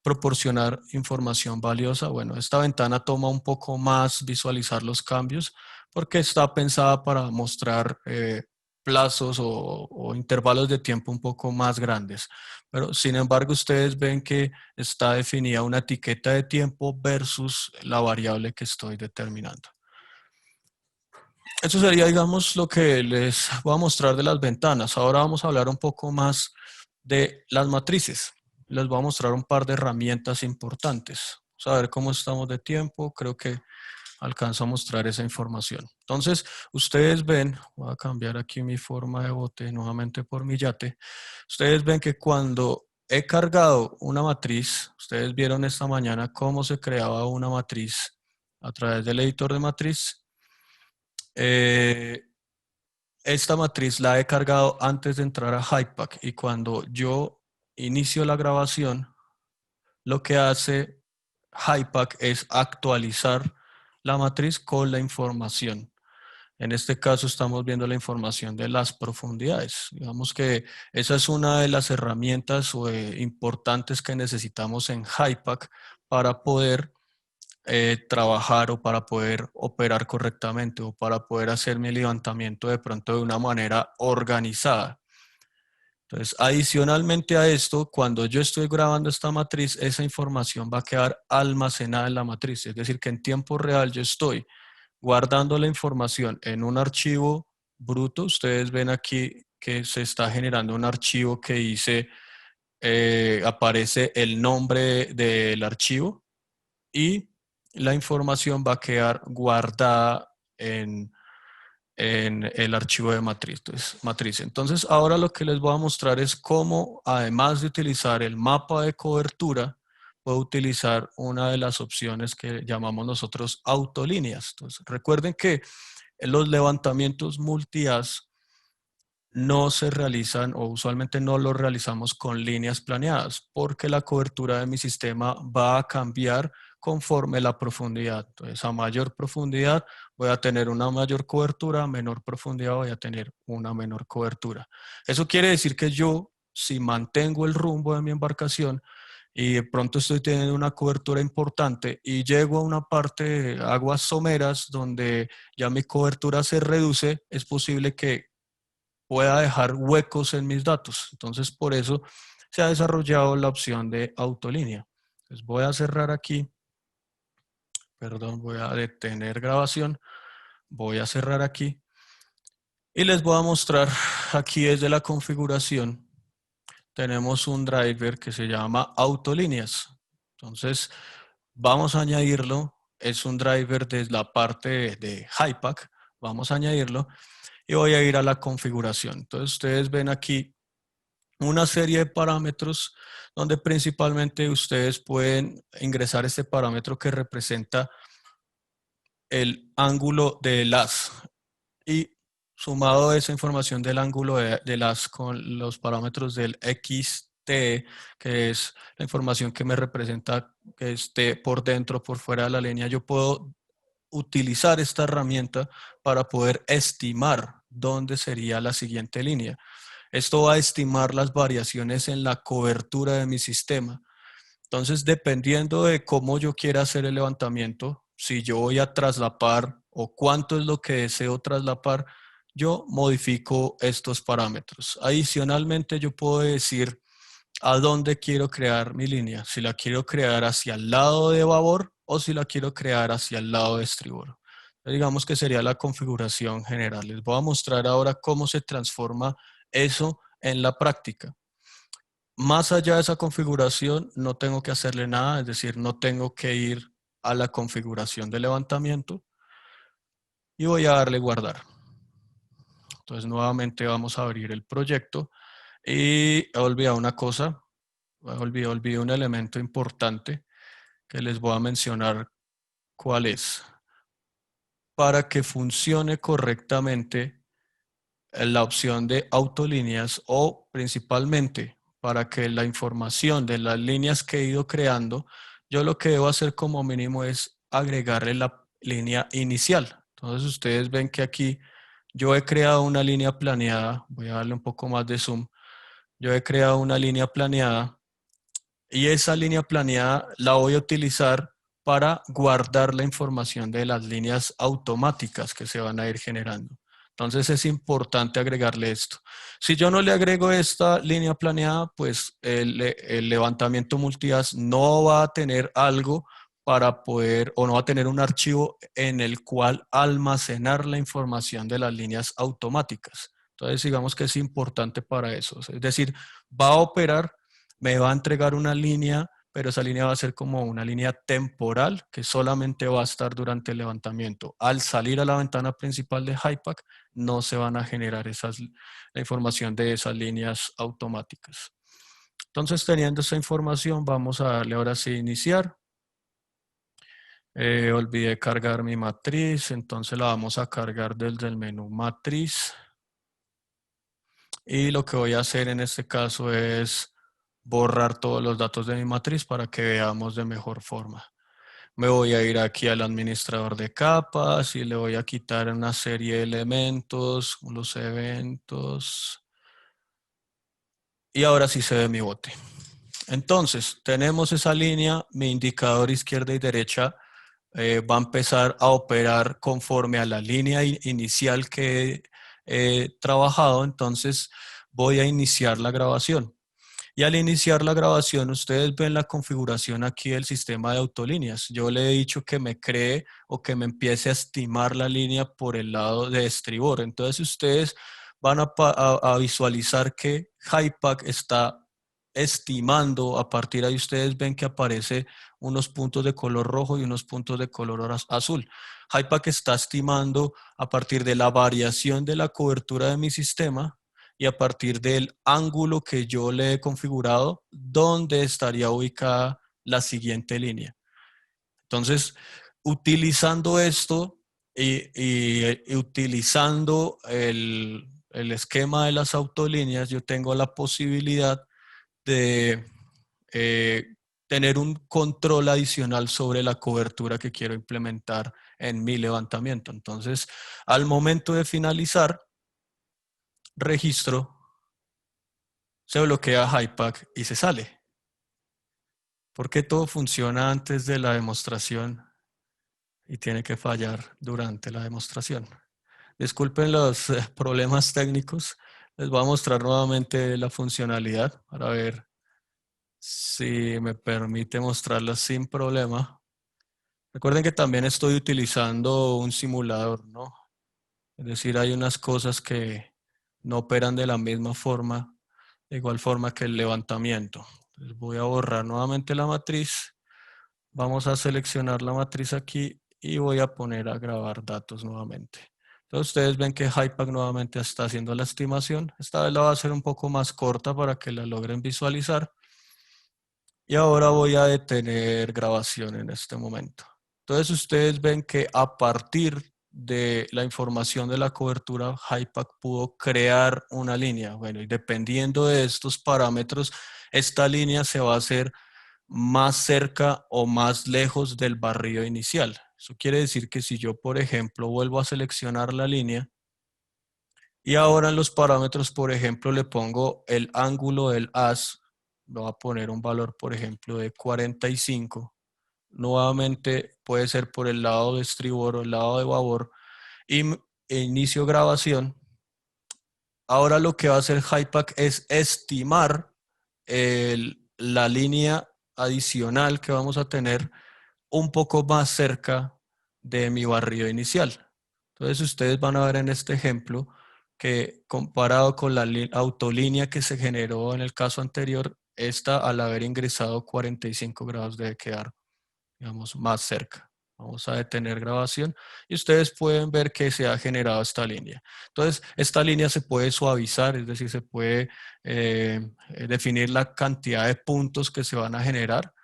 proporcionar información valiosa. Bueno, esta ventana toma un poco más visualizar los cambios porque está pensada para mostrar plazos o intervalos de tiempo un poco más grandes. Pero sin embargo, ustedes ven que está definida una etiqueta de tiempo versus la variable que estoy determinando. Eso sería, digamos, lo que les voy a mostrar de las ventanas. Ahora vamos a hablar un poco más de las matrices. Les voy a mostrar un par de herramientas importantes. Vamos a ver cómo estamos de tiempo. Creo que alcanzo a mostrar esa información. Entonces, ustedes ven, voy a cambiar aquí mi forma de bote nuevamente por mi yate. Ustedes ven que cuando he cargado una matriz, ustedes vieron esta mañana cómo se creaba una matriz a través del editor de matriz. Esta matriz la he cargado antes de entrar a HiPAC, y cuando yo inicio la grabación, lo que hace HiPAC es actualizar la matriz con la información. En este caso estamos viendo la información de las profundidades. Digamos que esa es una de las herramientas importantes que necesitamos en HiPAC para poder trabajar o para poder operar correctamente o para poder hacer mi levantamiento de pronto de una manera organizada. Entonces, adicionalmente a esto, cuando yo estoy grabando esta matriz, esa información va a quedar almacenada en la matriz. Es decir, que en tiempo real yo estoy guardando la información en un archivo bruto. Ustedes ven aquí que se está generando un archivo que dice, aparece el nombre del archivo y la información va a quedar guardada en el archivo de matriz. Entonces, ahora lo que les voy a mostrar es cómo, además de utilizar el mapa de cobertura, puedo utilizar una de las opciones que llamamos nosotros autolíneas. Entonces, recuerden que los levantamientos multi-as no se realizan o usualmente no los realizamos con líneas planeadas porque la cobertura de mi sistema va a cambiar conforme la profundidad. Entonces, a mayor profundidad voy a tener una mayor cobertura, a menor profundidad voy a tener una menor cobertura. Eso quiere decir que yo, si mantengo el rumbo de mi embarcación y de pronto estoy teniendo una cobertura importante y llego a una parte de aguas someras donde ya mi cobertura se reduce, es posible que pueda dejar huecos en mis datos. Entonces, por eso se ha desarrollado la opción de autolínea. Entonces, voy a cerrar aquí. Perdón, voy a detener grabación. Voy a cerrar aquí. Y les voy a mostrar aquí desde la configuración. Tenemos un driver que se llama autolíneas. Entonces, vamos a añadirlo. Es un driver desde la parte de HiPAC. Vamos a añadirlo y voy a ir a la configuración. Entonces, ustedes ven aquí una serie de parámetros donde principalmente ustedes pueden ingresar este parámetro que representa el ángulo del haz y sumado a esa información del ángulo del haz con los parámetros del XT, que es la información que me representa que esté por dentro o por fuera de la línea, yo puedo utilizar esta herramienta para poder estimar dónde sería la siguiente línea. Esto va a estimar las variaciones en la cobertura de mi sistema. Entonces, dependiendo de cómo yo quiera hacer el levantamiento, si yo voy a traslapar o cuánto es lo que deseo traslapar, yo modifico estos parámetros. Adicionalmente, yo puedo decir a dónde quiero crear mi línea, si la quiero crear hacia el lado de babor o si la quiero crear hacia el lado de estribor. Digamos que sería la configuración general. Les voy a mostrar ahora cómo se transforma eso en la práctica. Más allá de esa configuración, no tengo que hacerle nada, es decir, no tengo que ir a la configuración de levantamiento y voy a darle guardar. Entonces, nuevamente vamos a abrir el proyecto y he olvidado una cosa, olvidé un elemento importante que les voy a mencionar cuál es. Para que funcione correctamente la opción de autolíneas o principalmente para que la información de las líneas que he ido creando, yo lo que debo hacer como mínimo es agregarle la línea inicial. Entonces ustedes ven que aquí yo he creado una línea planeada, voy a darle un poco más de zoom, yo he creado una línea planeada y esa línea planeada la voy a utilizar para guardar la información de las líneas automáticas que se van a ir generando. Entonces es importante agregarle esto. Si yo no le agrego esta línea planeada, pues el levantamiento multi-haz no va a tener algo para poder, o no va a tener un archivo en el cual almacenar la información de las líneas automáticas. Entonces digamos que es importante para eso. Es decir, va a operar, me va a entregar una línea, pero esa línea va a ser como una línea temporal que solamente va a estar durante el levantamiento. Al salir a la ventana principal de HiPAC, no se van a generar la información de esas líneas automáticas. Entonces, teniendo esa información, vamos a darle ahora sí iniciar. Olvidé cargar mi matriz, entonces la vamos a cargar desde el menú matriz. Y lo que voy a hacer en este caso es borrar todos los datos de mi matriz para que veamos de mejor forma. Me voy a ir aquí al administrador de capas y le voy a quitar una serie de elementos, los eventos. Y ahora sí se ve mi bote. Entonces, tenemos esa línea, mi indicador izquierda y derecha va a empezar a operar conforme a la línea inicial que he trabajado. Entonces, voy a iniciar la grabación. Y al iniciar la grabación, ustedes ven la configuración aquí del sistema de autolíneas. Yo le he dicho que me cree o que me empiece a estimar la línea por el lado de estribor. Entonces ustedes van a visualizar que HYPACK está estimando. A partir de ahí ustedes ven que aparece unos puntos de color rojo y unos puntos de color azul. HYPACK está estimando a partir de la variación de la cobertura de mi sistema y a partir del ángulo que yo le he configurado, dónde estaría ubicada la siguiente línea. Entonces, utilizando esto y utilizando el esquema de las autolíneas, yo tengo la posibilidad de eh, tener un control adicional sobre la cobertura que quiero implementar en mi levantamiento. Entonces, al momento de finalizar, registro, se bloquea HYPACK y se sale. ¿Por qué todo funciona antes de la demostración y tiene que fallar durante la demostración? Disculpen los problemas técnicos. Les voy a mostrar nuevamente la funcionalidad para ver si me permite mostrarla sin problema. Recuerden que también estoy utilizando un simulador, ¿no? Es decir, hay unas cosas que no operan de la misma forma, de igual forma que el levantamiento. Entonces voy a borrar nuevamente la matriz. Vamos a seleccionar la matriz aquí y voy a poner a grabar datos nuevamente. Entonces ustedes ven que HYPACK nuevamente está haciendo la estimación. Esta vez la va a hacer un poco más corta para que la logren visualizar. Y ahora voy a detener grabación en este momento. Entonces ustedes ven que a partir de la información de la cobertura, HYPACK pudo crear una línea. Bueno, y dependiendo de estos parámetros, esta línea se va a hacer más cerca o más lejos del barrido inicial. Eso quiere decir que si yo, por ejemplo, vuelvo a seleccionar la línea y ahora en los parámetros, por ejemplo, le pongo el ángulo del haz, lo voy a poner un valor, por ejemplo, de 45. Nuevamente puede ser por el lado de estribor o el lado de babor. Y inicio grabación. Ahora lo que va a hacer HYPACK es estimar la línea adicional que vamos a tener un poco más cerca de mi barrido inicial. Entonces ustedes van a ver en este ejemplo que comparado con la autolínea que se generó en el caso anterior, esta al haber ingresado 45 grados debe quedar, digamos, más cerca. Vamos a detener grabación y ustedes pueden ver que se ha generado esta línea. Entonces, esta línea se puede suavizar, es decir, se puede definir la cantidad de puntos que se van a generar.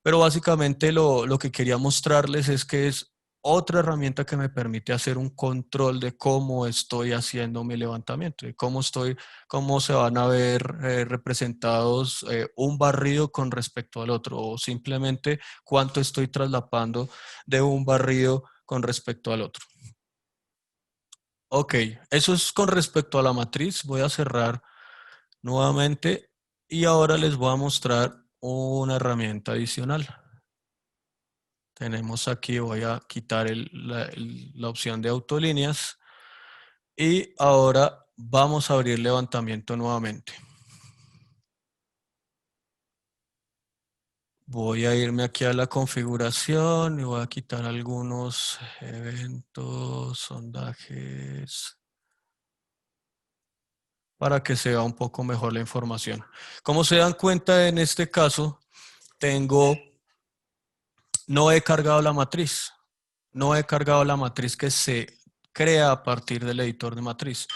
Pero básicamente lo que quería mostrarles es que es otra herramienta que me permite hacer un control de cómo estoy haciendo mi levantamiento, de cómo se van a ver representados un barrido con respecto al otro, o simplemente cuánto estoy traslapando de un barrido con respecto al otro. Ok, eso es con respecto a la matriz. Voy a cerrar nuevamente y ahora les voy a mostrar una herramienta adicional. Tenemos aquí, voy a quitar la opción de autolíneas y ahora vamos a abrir levantamiento nuevamente. Voy a irme aquí a la configuración y voy a quitar algunos eventos, sondajes, para que se vea un poco mejor la información. Como se dan cuenta, en este caso, no he cargado la matriz. No he cargado la matriz que se crea a partir del editor de matriz.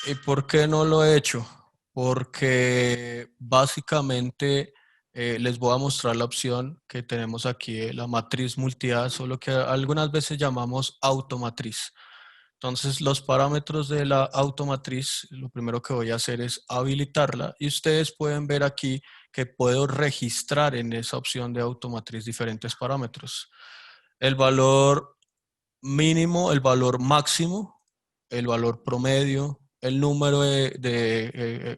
¿Y por qué no lo he hecho? Porque básicamente les voy a mostrar la opción que tenemos aquí, la matriz multihaz, o lo que algunas veces llamamos automatriz. Entonces, los parámetros de la automatriz, lo primero que voy a hacer es habilitarla y ustedes pueden ver aquí que puedo registrar en esa opción de automatriz diferentes parámetros. El valor mínimo, el valor máximo, el valor promedio, el número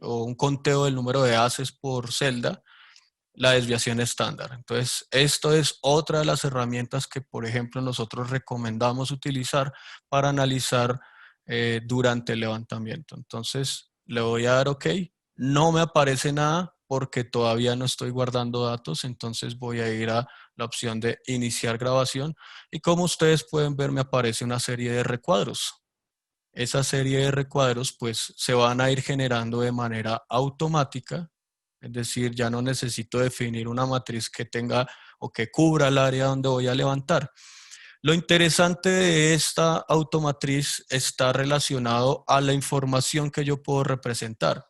o un conteo del número de haces por celda, la desviación estándar. Entonces, esto es otra de las herramientas que, por ejemplo, nosotros recomendamos utilizar para analizar durante el levantamiento. Entonces, le voy a dar OK. No me aparece nada porque todavía no estoy guardando datos, entonces voy a ir a la opción de iniciar grabación y como ustedes pueden ver me aparece una serie de recuadros. Esa serie de recuadros pues se van a ir generando de manera automática, es decir, ya no necesito definir una matriz que tenga o que cubra el área donde voy a levantar. Lo interesante de esta automatriz está relacionado a la información que yo puedo representar.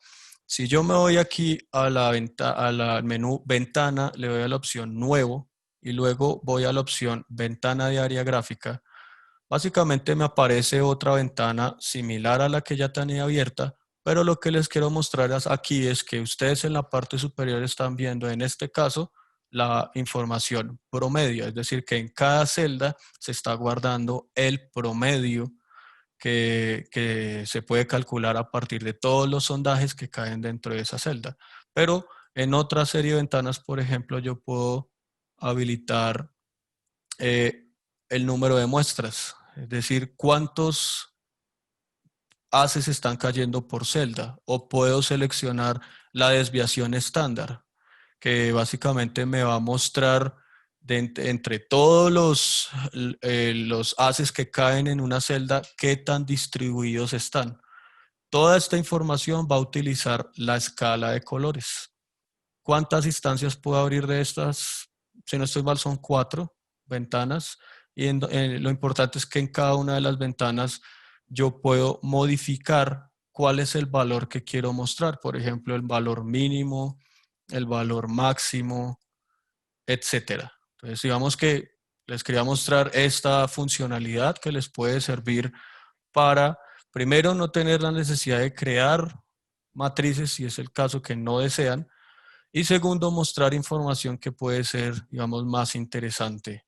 Si yo me voy aquí a al menú ventana, le doy a la opción nuevo y luego voy a la opción ventana de área gráfica, básicamente me aparece otra ventana similar a la que ya tenía abierta, pero lo que les quiero mostrar aquí es que ustedes en la parte superior están viendo en este caso la información promedio, es decir, que en cada celda se está guardando el promedio que se puede calcular a partir de todos los sondajes que caen dentro de esa celda. Pero en otra serie de ventanas, por ejemplo, yo puedo habilitar el número de muestras, es decir, cuántos haces están cayendo por celda, o puedo seleccionar la desviación estándar, que básicamente me va a mostrar entre todos los haces que caen en una celda, qué tan distribuidos están. Toda esta información va a utilizar la escala de colores. ¿Cuántas instancias puedo abrir de estas? Si no estoy mal, son 4 ventanas. Y lo importante es que en cada una de las ventanas yo puedo modificar cuál es el valor que quiero mostrar. Por ejemplo, el valor mínimo, el valor máximo, etcétera. Entonces, digamos que les quería mostrar esta funcionalidad que les puede servir para, primero, no tener la necesidad de crear matrices si es el caso que no desean, y segundo, mostrar información que puede ser, digamos, más interesante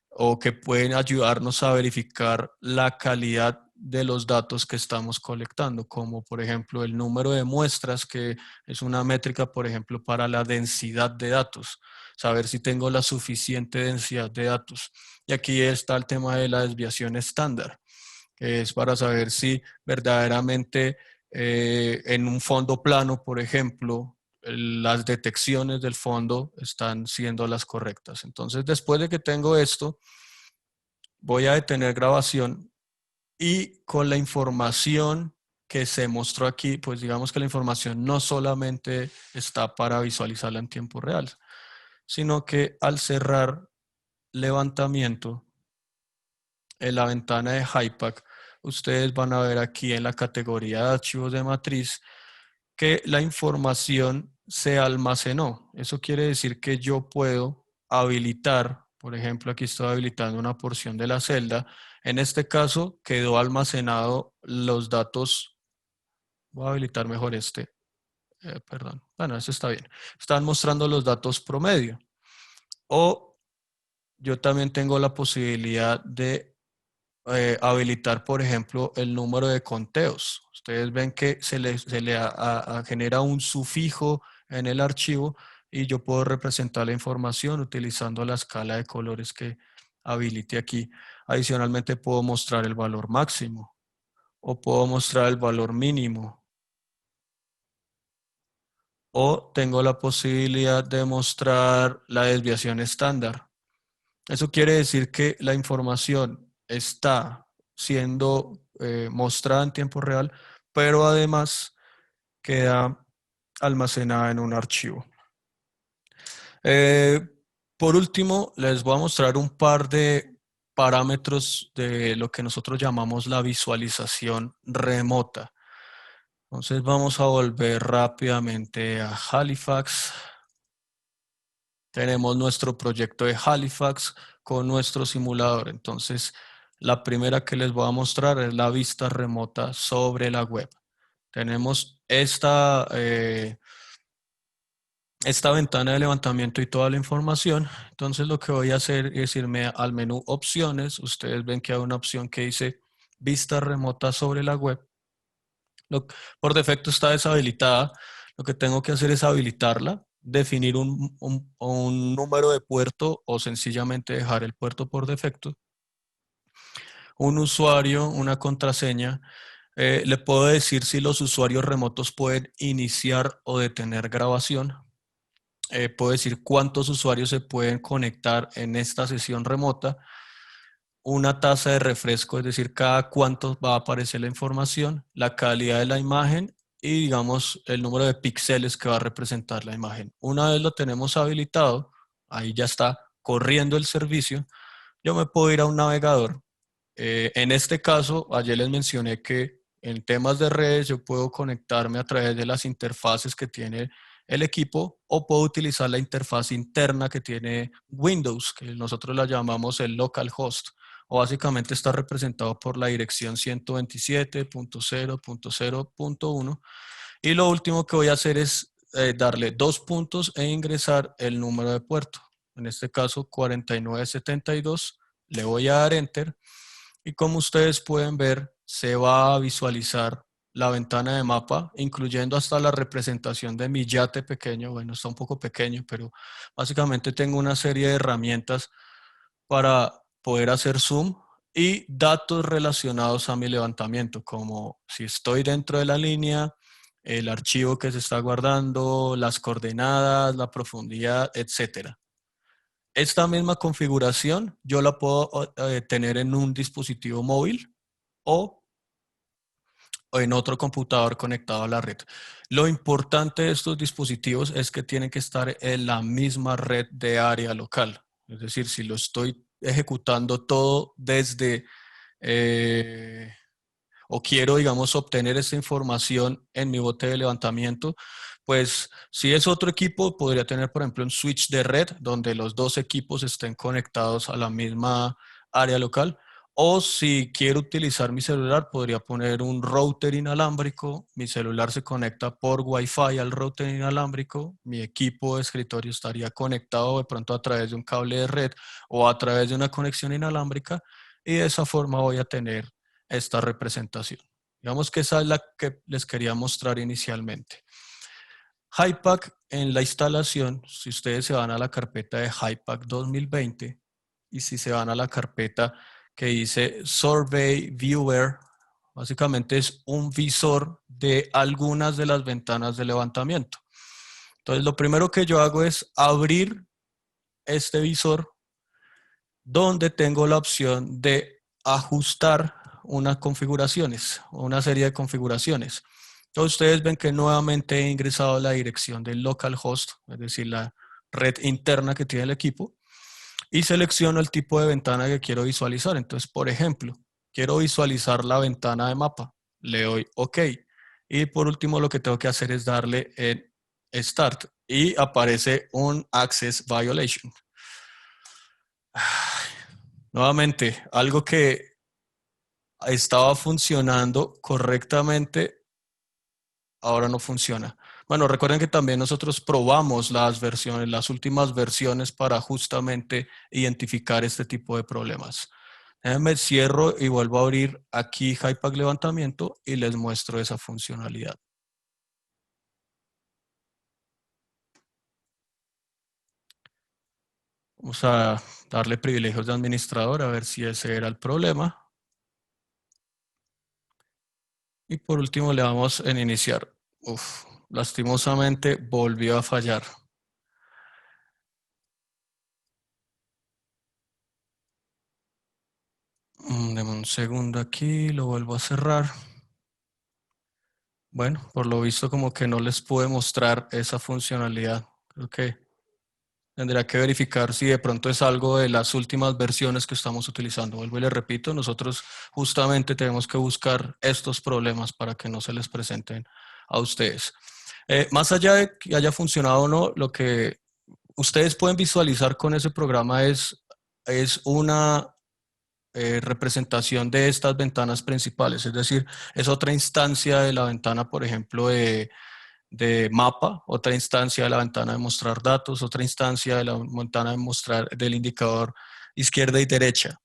o que pueden ayudarnos a verificar la calidad de los datos que estamos colectando, como por ejemplo el número de muestras, que es una métrica, por ejemplo, para la densidad de datos, saber si tengo la suficiente densidad de datos. Y aquí está el tema de la desviación estándar, que es para saber si verdaderamente en un fondo plano, por ejemplo, las detecciones del fondo están siendo las correctas. Entonces, después de que tengo esto, voy a detener grabación y con la información que se mostró aquí, pues digamos que la información no solamente está para visualizarla en tiempo real, sino que al cerrar levantamiento en la ventana de HiPAC, ustedes van a ver aquí en la categoría de archivos de matriz que la información se almacenó. Eso quiere decir que yo puedo habilitar, por ejemplo, aquí estoy habilitando una porción de la celda. En este caso quedó almacenado los datos. Voy a habilitar mejor perdón. Bueno, eso está bien. Están mostrando los datos promedio. O yo también tengo la posibilidad de habilitar, por ejemplo, el número de conteos. Ustedes ven que se le genera un sufijo en el archivo y yo puedo representar la información utilizando la escala de colores que habilite aquí. Adicionalmente puedo mostrar el valor máximo o puedo mostrar el valor mínimo o tengo la posibilidad de mostrar la desviación estándar. Eso quiere decir que la información está siendo mostrada en tiempo real, pero además queda almacenada en un archivo. Eh, por último, les voy a mostrar un par de parámetros de lo que nosotros llamamos la visualización remota. Entonces vamos a volver rápidamente a Halifax. Tenemos nuestro proyecto de Halifax con nuestro simulador. Entonces, la primera que les voy a mostrar es la vista remota sobre la web. Tenemos esta ventana de levantamiento y toda la información. Entonces, lo que voy a hacer es irme al menú opciones. Ustedes ven que hay una opción que dice vista remota sobre la web. Por defecto está deshabilitada. Lo que tengo que hacer es habilitarla, definir un número de puerto o sencillamente dejar el puerto por defecto, un usuario, una contraseña. Le puedo decir si los usuarios remotos pueden iniciar o detener grabación. Puedo decir cuántos usuarios se pueden conectar en esta sesión remota, una tasa de refresco, es decir, cada cuánto va a aparecer la información, la calidad de la imagen y, digamos, el número de píxeles que va a representar la imagen. Una vez lo tenemos habilitado, ahí ya está corriendo el servicio, yo me puedo ir a un navegador. En este caso, ayer les mencioné que en temas de redes yo puedo conectarme a través de las interfaces que tiene el equipo o puedo utilizar la interfaz interna que tiene Windows, que nosotros la llamamos el localhost, o básicamente está representado por la dirección 127.0.0.1. Y lo último que voy a hacer es darle 2 puntos e ingresar el número de puerto. En este caso 4972. Le voy a dar Enter y como ustedes pueden ver, se va a visualizar la ventana de mapa, incluyendo hasta la representación de mi yate pequeño. Bueno, está un poco pequeño, pero básicamente tengo una serie de herramientas para poder hacer zoom y datos relacionados a mi levantamiento, como si estoy dentro de la línea, el archivo que se está guardando, las coordenadas, la profundidad, etcétera. Esta misma configuración yo la puedo tener en un dispositivo móvil o en otro computador conectado a la red. Lo importante de estos dispositivos es que tienen que estar en la misma red de área local. Es decir, si lo estoy ejecutando todo desde o quiero, digamos, obtener esa información en mi bote de levantamiento, pues si es otro equipo, podría tener, por ejemplo, un switch de red donde los dos equipos estén conectados a la misma área local. O si quiero utilizar mi celular, podría poner un router inalámbrico. Mi celular se conecta por Wi-Fi al router inalámbrico. Mi equipo de escritorio estaría conectado de pronto a través de un cable de red o a través de una conexión inalámbrica. Y de esa forma voy a tener esta representación. Digamos que esa es la que les quería mostrar inicialmente. HiPAC en la instalación, si ustedes se van a la carpeta de HiPAC 2020 y si se van a la carpeta que dice Survey Viewer, básicamente es un visor de algunas de las ventanas de levantamiento. Entonces, lo primero que yo hago es abrir este visor donde tengo la opción de ajustar unas configuraciones, una serie de configuraciones. Entonces ustedes ven que nuevamente he ingresado la dirección del localhost, es decir, la red interna que tiene el equipo, y selecciono el tipo de ventana que quiero visualizar. Entonces, por ejemplo, quiero visualizar la ventana de mapa. Le doy OK. Y por último, lo que tengo que hacer es darle en Start y aparece un Access Violation. Nuevamente, algo que estaba funcionando correctamente, ahora no funciona. Bueno, recuerden que también nosotros probamos las versiones, las últimas versiones para justamente identificar este tipo de problemas. Déjenme cierro y vuelvo a abrir aquí HiPAC levantamiento y les muestro esa funcionalidad. Vamos a darle privilegios de administrador a ver si ese era el problema. Y por último le damos en iniciar. Uf, lastimosamente volvió a fallar. Deme un segundo aquí, lo vuelvo a cerrar. Bueno, por lo visto como que no les pude mostrar esa funcionalidad. Creo que tendría que verificar si de pronto es algo de las últimas versiones que estamos utilizando. Vuelvo y les repito, nosotros justamente tenemos que buscar estos problemas para que no se les presenten a ustedes. Más allá de que haya funcionado o no, lo que ustedes pueden visualizar con ese programa es una representación de estas ventanas principales, es decir, es otra instancia de la ventana, por ejemplo, de mapa, otra instancia de la ventana de mostrar datos, otra instancia de la ventana de mostrar del indicador izquierda y derecha.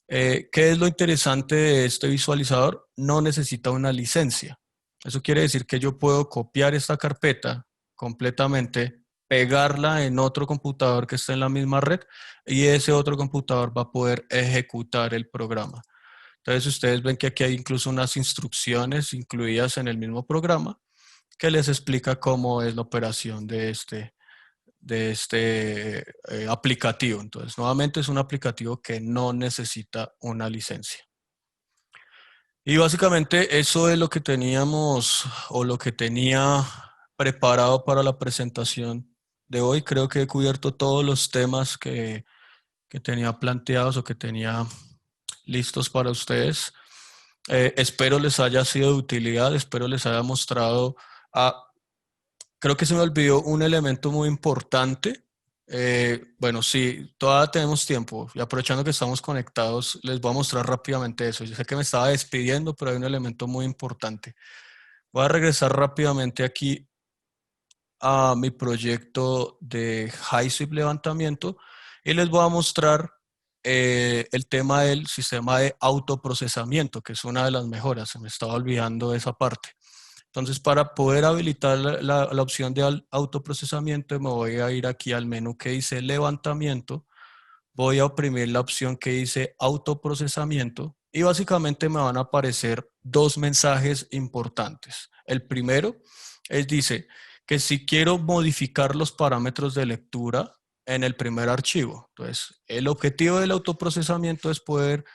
¿Qué es lo interesante de este visualizador? No necesita una licencia. Eso quiere decir que yo puedo copiar esta carpeta completamente, pegarla en otro computador que esté en la misma red y ese otro computador va a poder ejecutar el programa. Entonces ustedes ven que aquí hay incluso unas instrucciones incluidas en el mismo programa que les explica cómo es la operación de este aplicativo. Entonces, nuevamente es un aplicativo que no necesita una licencia. Y básicamente eso es lo que teníamos o lo que tenía preparado para la presentación de hoy. Creo que he cubierto todos los temas que tenía planteados o que tenía listos para ustedes. Espero les haya sido de utilidad, espero les haya mostrado creo que se me olvidó un elemento muy importante. Bueno, sí, todavía tenemos tiempo y aprovechando que estamos conectados, les voy a mostrar rápidamente eso. Yo sé que me estaba despidiendo, pero hay un elemento muy importante. Voy a regresar rápidamente aquí a mi proyecto de HiSweep levantamiento y les voy a mostrar el tema del sistema de autoprocesamiento, que es una de las mejoras. Se me estaba olvidando esa parte. Entonces, para poder habilitar la opción de autoprocesamiento, me voy a ir aquí al menú que dice levantamiento, voy a oprimir la opción que dice autoprocesamiento y básicamente me van a aparecer dos mensajes importantes. El primero dice que si quiero modificar los parámetros de lectura en el primer archivo. Entonces, el objetivo del autoprocesamiento es poder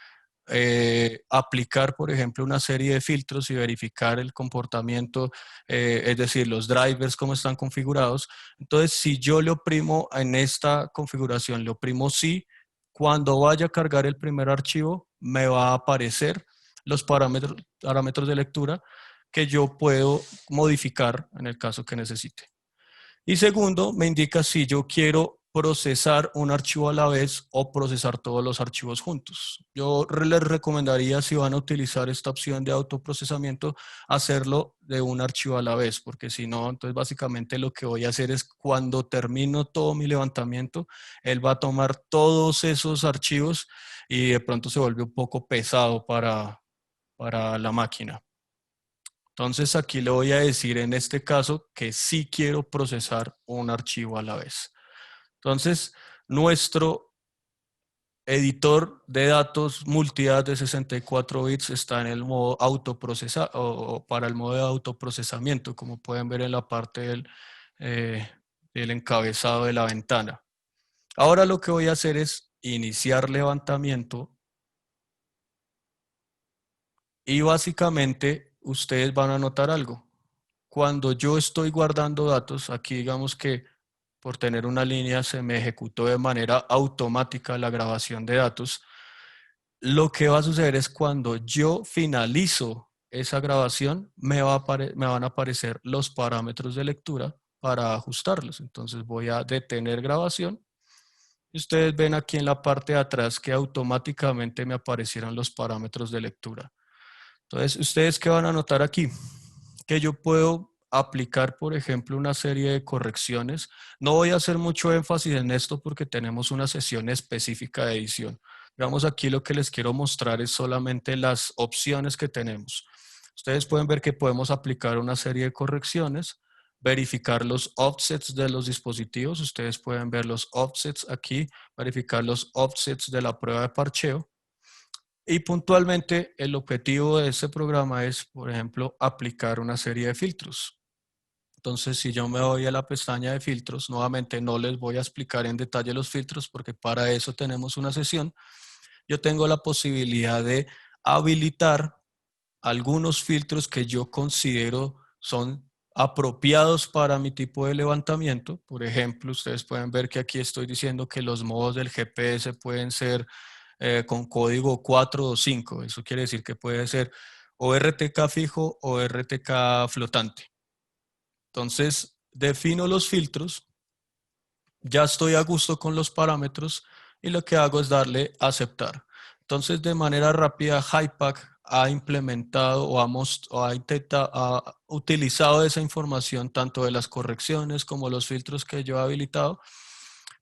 aplicar, por ejemplo, una serie de filtros y verificar el comportamiento, es decir, los drivers, cómo están configurados. Entonces, si yo le oprimo en esta configuración, le oprimo sí, cuando vaya a cargar el primer archivo, me va a aparecer los parámetros de lectura que yo puedo modificar en el caso que necesite. Y segundo, me indica si yo quiero procesar un archivo a la vez o procesar todos los archivos juntos. Yo les recomendaría, si van a utilizar esta opción de autoprocesamiento, hacerlo de un archivo a la vez, porque si no, entonces básicamente lo que voy a hacer es cuando termino todo mi levantamiento, él va a tomar todos esos archivos y de pronto se vuelve un poco pesado para la máquina. Entonces aquí le voy a decir en este caso que sí quiero procesar un archivo a la vez. Entonces, nuestro editor de datos multidad de 64 bits está en el modo autoprocesar o para el modo de autoprocesamiento, como pueden ver en la parte del encabezado de la ventana. Ahora lo que voy a hacer es iniciar levantamiento y básicamente ustedes van a notar algo. Cuando yo estoy guardando datos, aquí digamos que por tener una línea se me ejecutó de manera automática la grabación de datos. Lo que va a suceder es cuando yo finalizo esa grabación, me van a aparecer los parámetros de lectura para ajustarlos. Entonces voy a detener grabación. Y ustedes ven aquí en la parte de atrás que automáticamente me aparecieron los parámetros de lectura. Entonces, ¿ustedes qué van a notar aquí? Que yo puedo aplicar, por ejemplo, una serie de correcciones. No voy a hacer mucho énfasis en esto porque tenemos una sesión específica de edición. Digamos, aquí lo que les quiero mostrar es solamente las opciones que tenemos. Ustedes pueden ver que podemos aplicar una serie de correcciones, verificar los offsets de los dispositivos. Ustedes pueden ver los offsets aquí, verificar los offsets de la prueba de parcheo. Y puntualmente el objetivo de este programa es, por ejemplo, aplicar una serie de filtros. Entonces, si yo me voy a la pestaña de filtros, nuevamente no les voy a explicar en detalle los filtros porque para eso tenemos una sesión. Yo tengo la posibilidad de habilitar algunos filtros que yo considero son apropiados para mi tipo de levantamiento. Por ejemplo, ustedes pueden ver que aquí estoy diciendo que los modos del GPS pueden ser con código 4 o 5. Eso quiere decir que puede ser o RTK fijo o RTK flotante. Entonces, defino los filtros, ya estoy a gusto con los parámetros y lo que hago es darle a aceptar. Entonces, de manera rápida, HiPack ha implementado ha utilizado esa información tanto de las correcciones como los filtros que yo he habilitado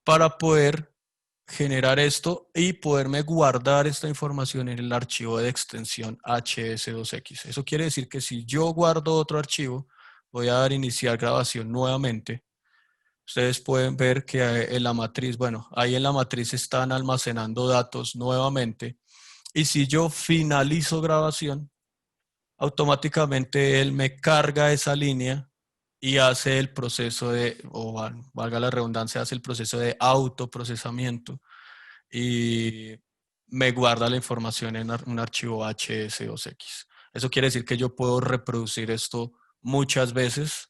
para poder generar esto y poderme guardar esta información en el archivo de extensión HS2X. Eso quiere decir que si yo guardo otro archivo, voy a dar iniciar grabación nuevamente. Ustedes pueden ver que en la matriz, bueno, ahí en la matriz están almacenando datos nuevamente Y si yo finalizo grabación, automáticamente él me carga esa línea y hace el proceso de, o valga la redundancia, hace el proceso de autoprocesamiento y me guarda la información en un archivo HS2X. Eso quiere decir que yo puedo reproducir esto muchas veces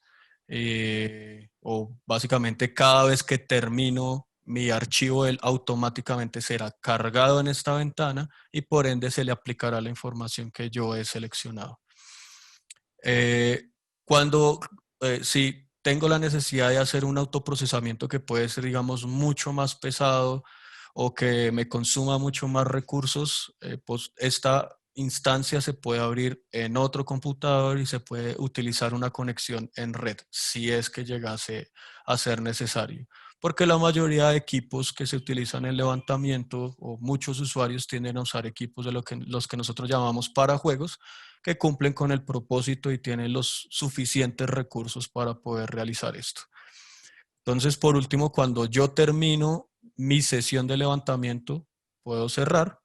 o básicamente cada vez que termino mi archivo, él automáticamente será cargado en esta ventana y por ende se le aplicará la información que yo he seleccionado. Eh, cuando si tengo la necesidad de hacer un autoprocesamiento que puede ser, digamos, mucho más pesado o que me consuma mucho más recursos, pues esta instancia se puede abrir en otro computador y se puede utilizar una conexión en red si es que llegase a ser necesario. Porque la mayoría de equipos que se utilizan en levantamiento o muchos usuarios tienden a usar equipos de los que nosotros llamamos para juegos, que cumplen con el propósito y tienen los suficientes recursos para poder realizar esto. Entonces, por último, cuando yo termino mi sesión de levantamiento, puedo cerrar.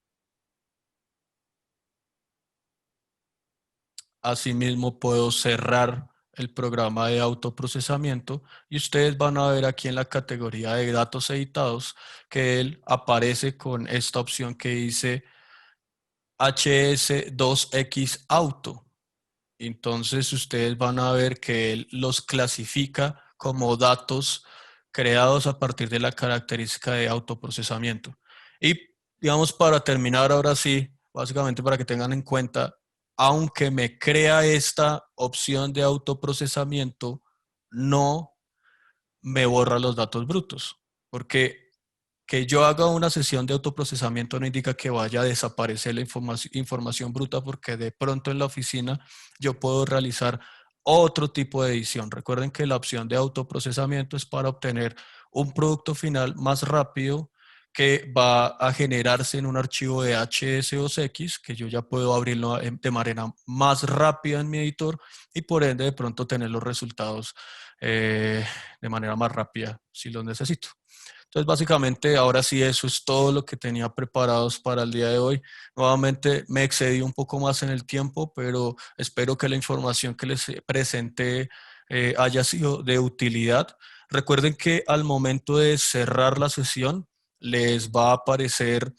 Asimismo, puedo cerrar el programa de autoprocesamiento y ustedes van a ver aquí en la categoría de datos editados que él aparece con esta opción que dice HS2X Auto. Entonces ustedes van a ver que él los clasifica como datos creados a partir de la característica de autoprocesamiento. Y digamos, para terminar ahora sí, básicamente para que tengan en cuenta, aunque me crea esta opción de autoprocesamiento, no me borra los datos brutos, porque que yo haga una sesión de autoprocesamiento no indica que vaya a desaparecer la información bruta, porque de pronto en la oficina yo puedo realizar otro tipo de edición. Recuerden que la opción de autoprocesamiento es para obtener un producto final más rápido que va a generarse en un archivo de HS2X, que yo ya puedo abrirlo de manera más rápida en mi editor y por ende de pronto tener los resultados de manera más rápida si los necesito. Entonces, básicamente, ahora sí, eso es todo lo que tenía preparados para el día de hoy. Nuevamente, me excedí un poco más en el tiempo, pero espero que la información que les presenté haya sido de utilidad. Recuerden que al momento de cerrar la sesión, les va a aparecer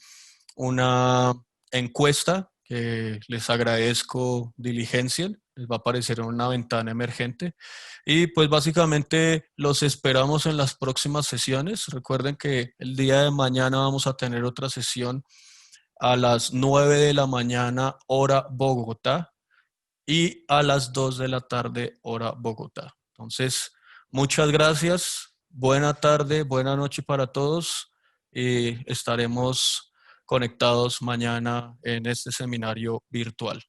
una encuesta que les agradezco diligencia. Les va a aparecer en una ventana emergente. Y pues básicamente los esperamos en las próximas sesiones. Recuerden que el día de mañana vamos a tener otra sesión a las 9 de la mañana, hora Bogotá, y a las 2 de la tarde, hora Bogotá. Entonces, muchas gracias. Buena tarde, buena noche para todos. Y estaremos conectados mañana en este seminario virtual.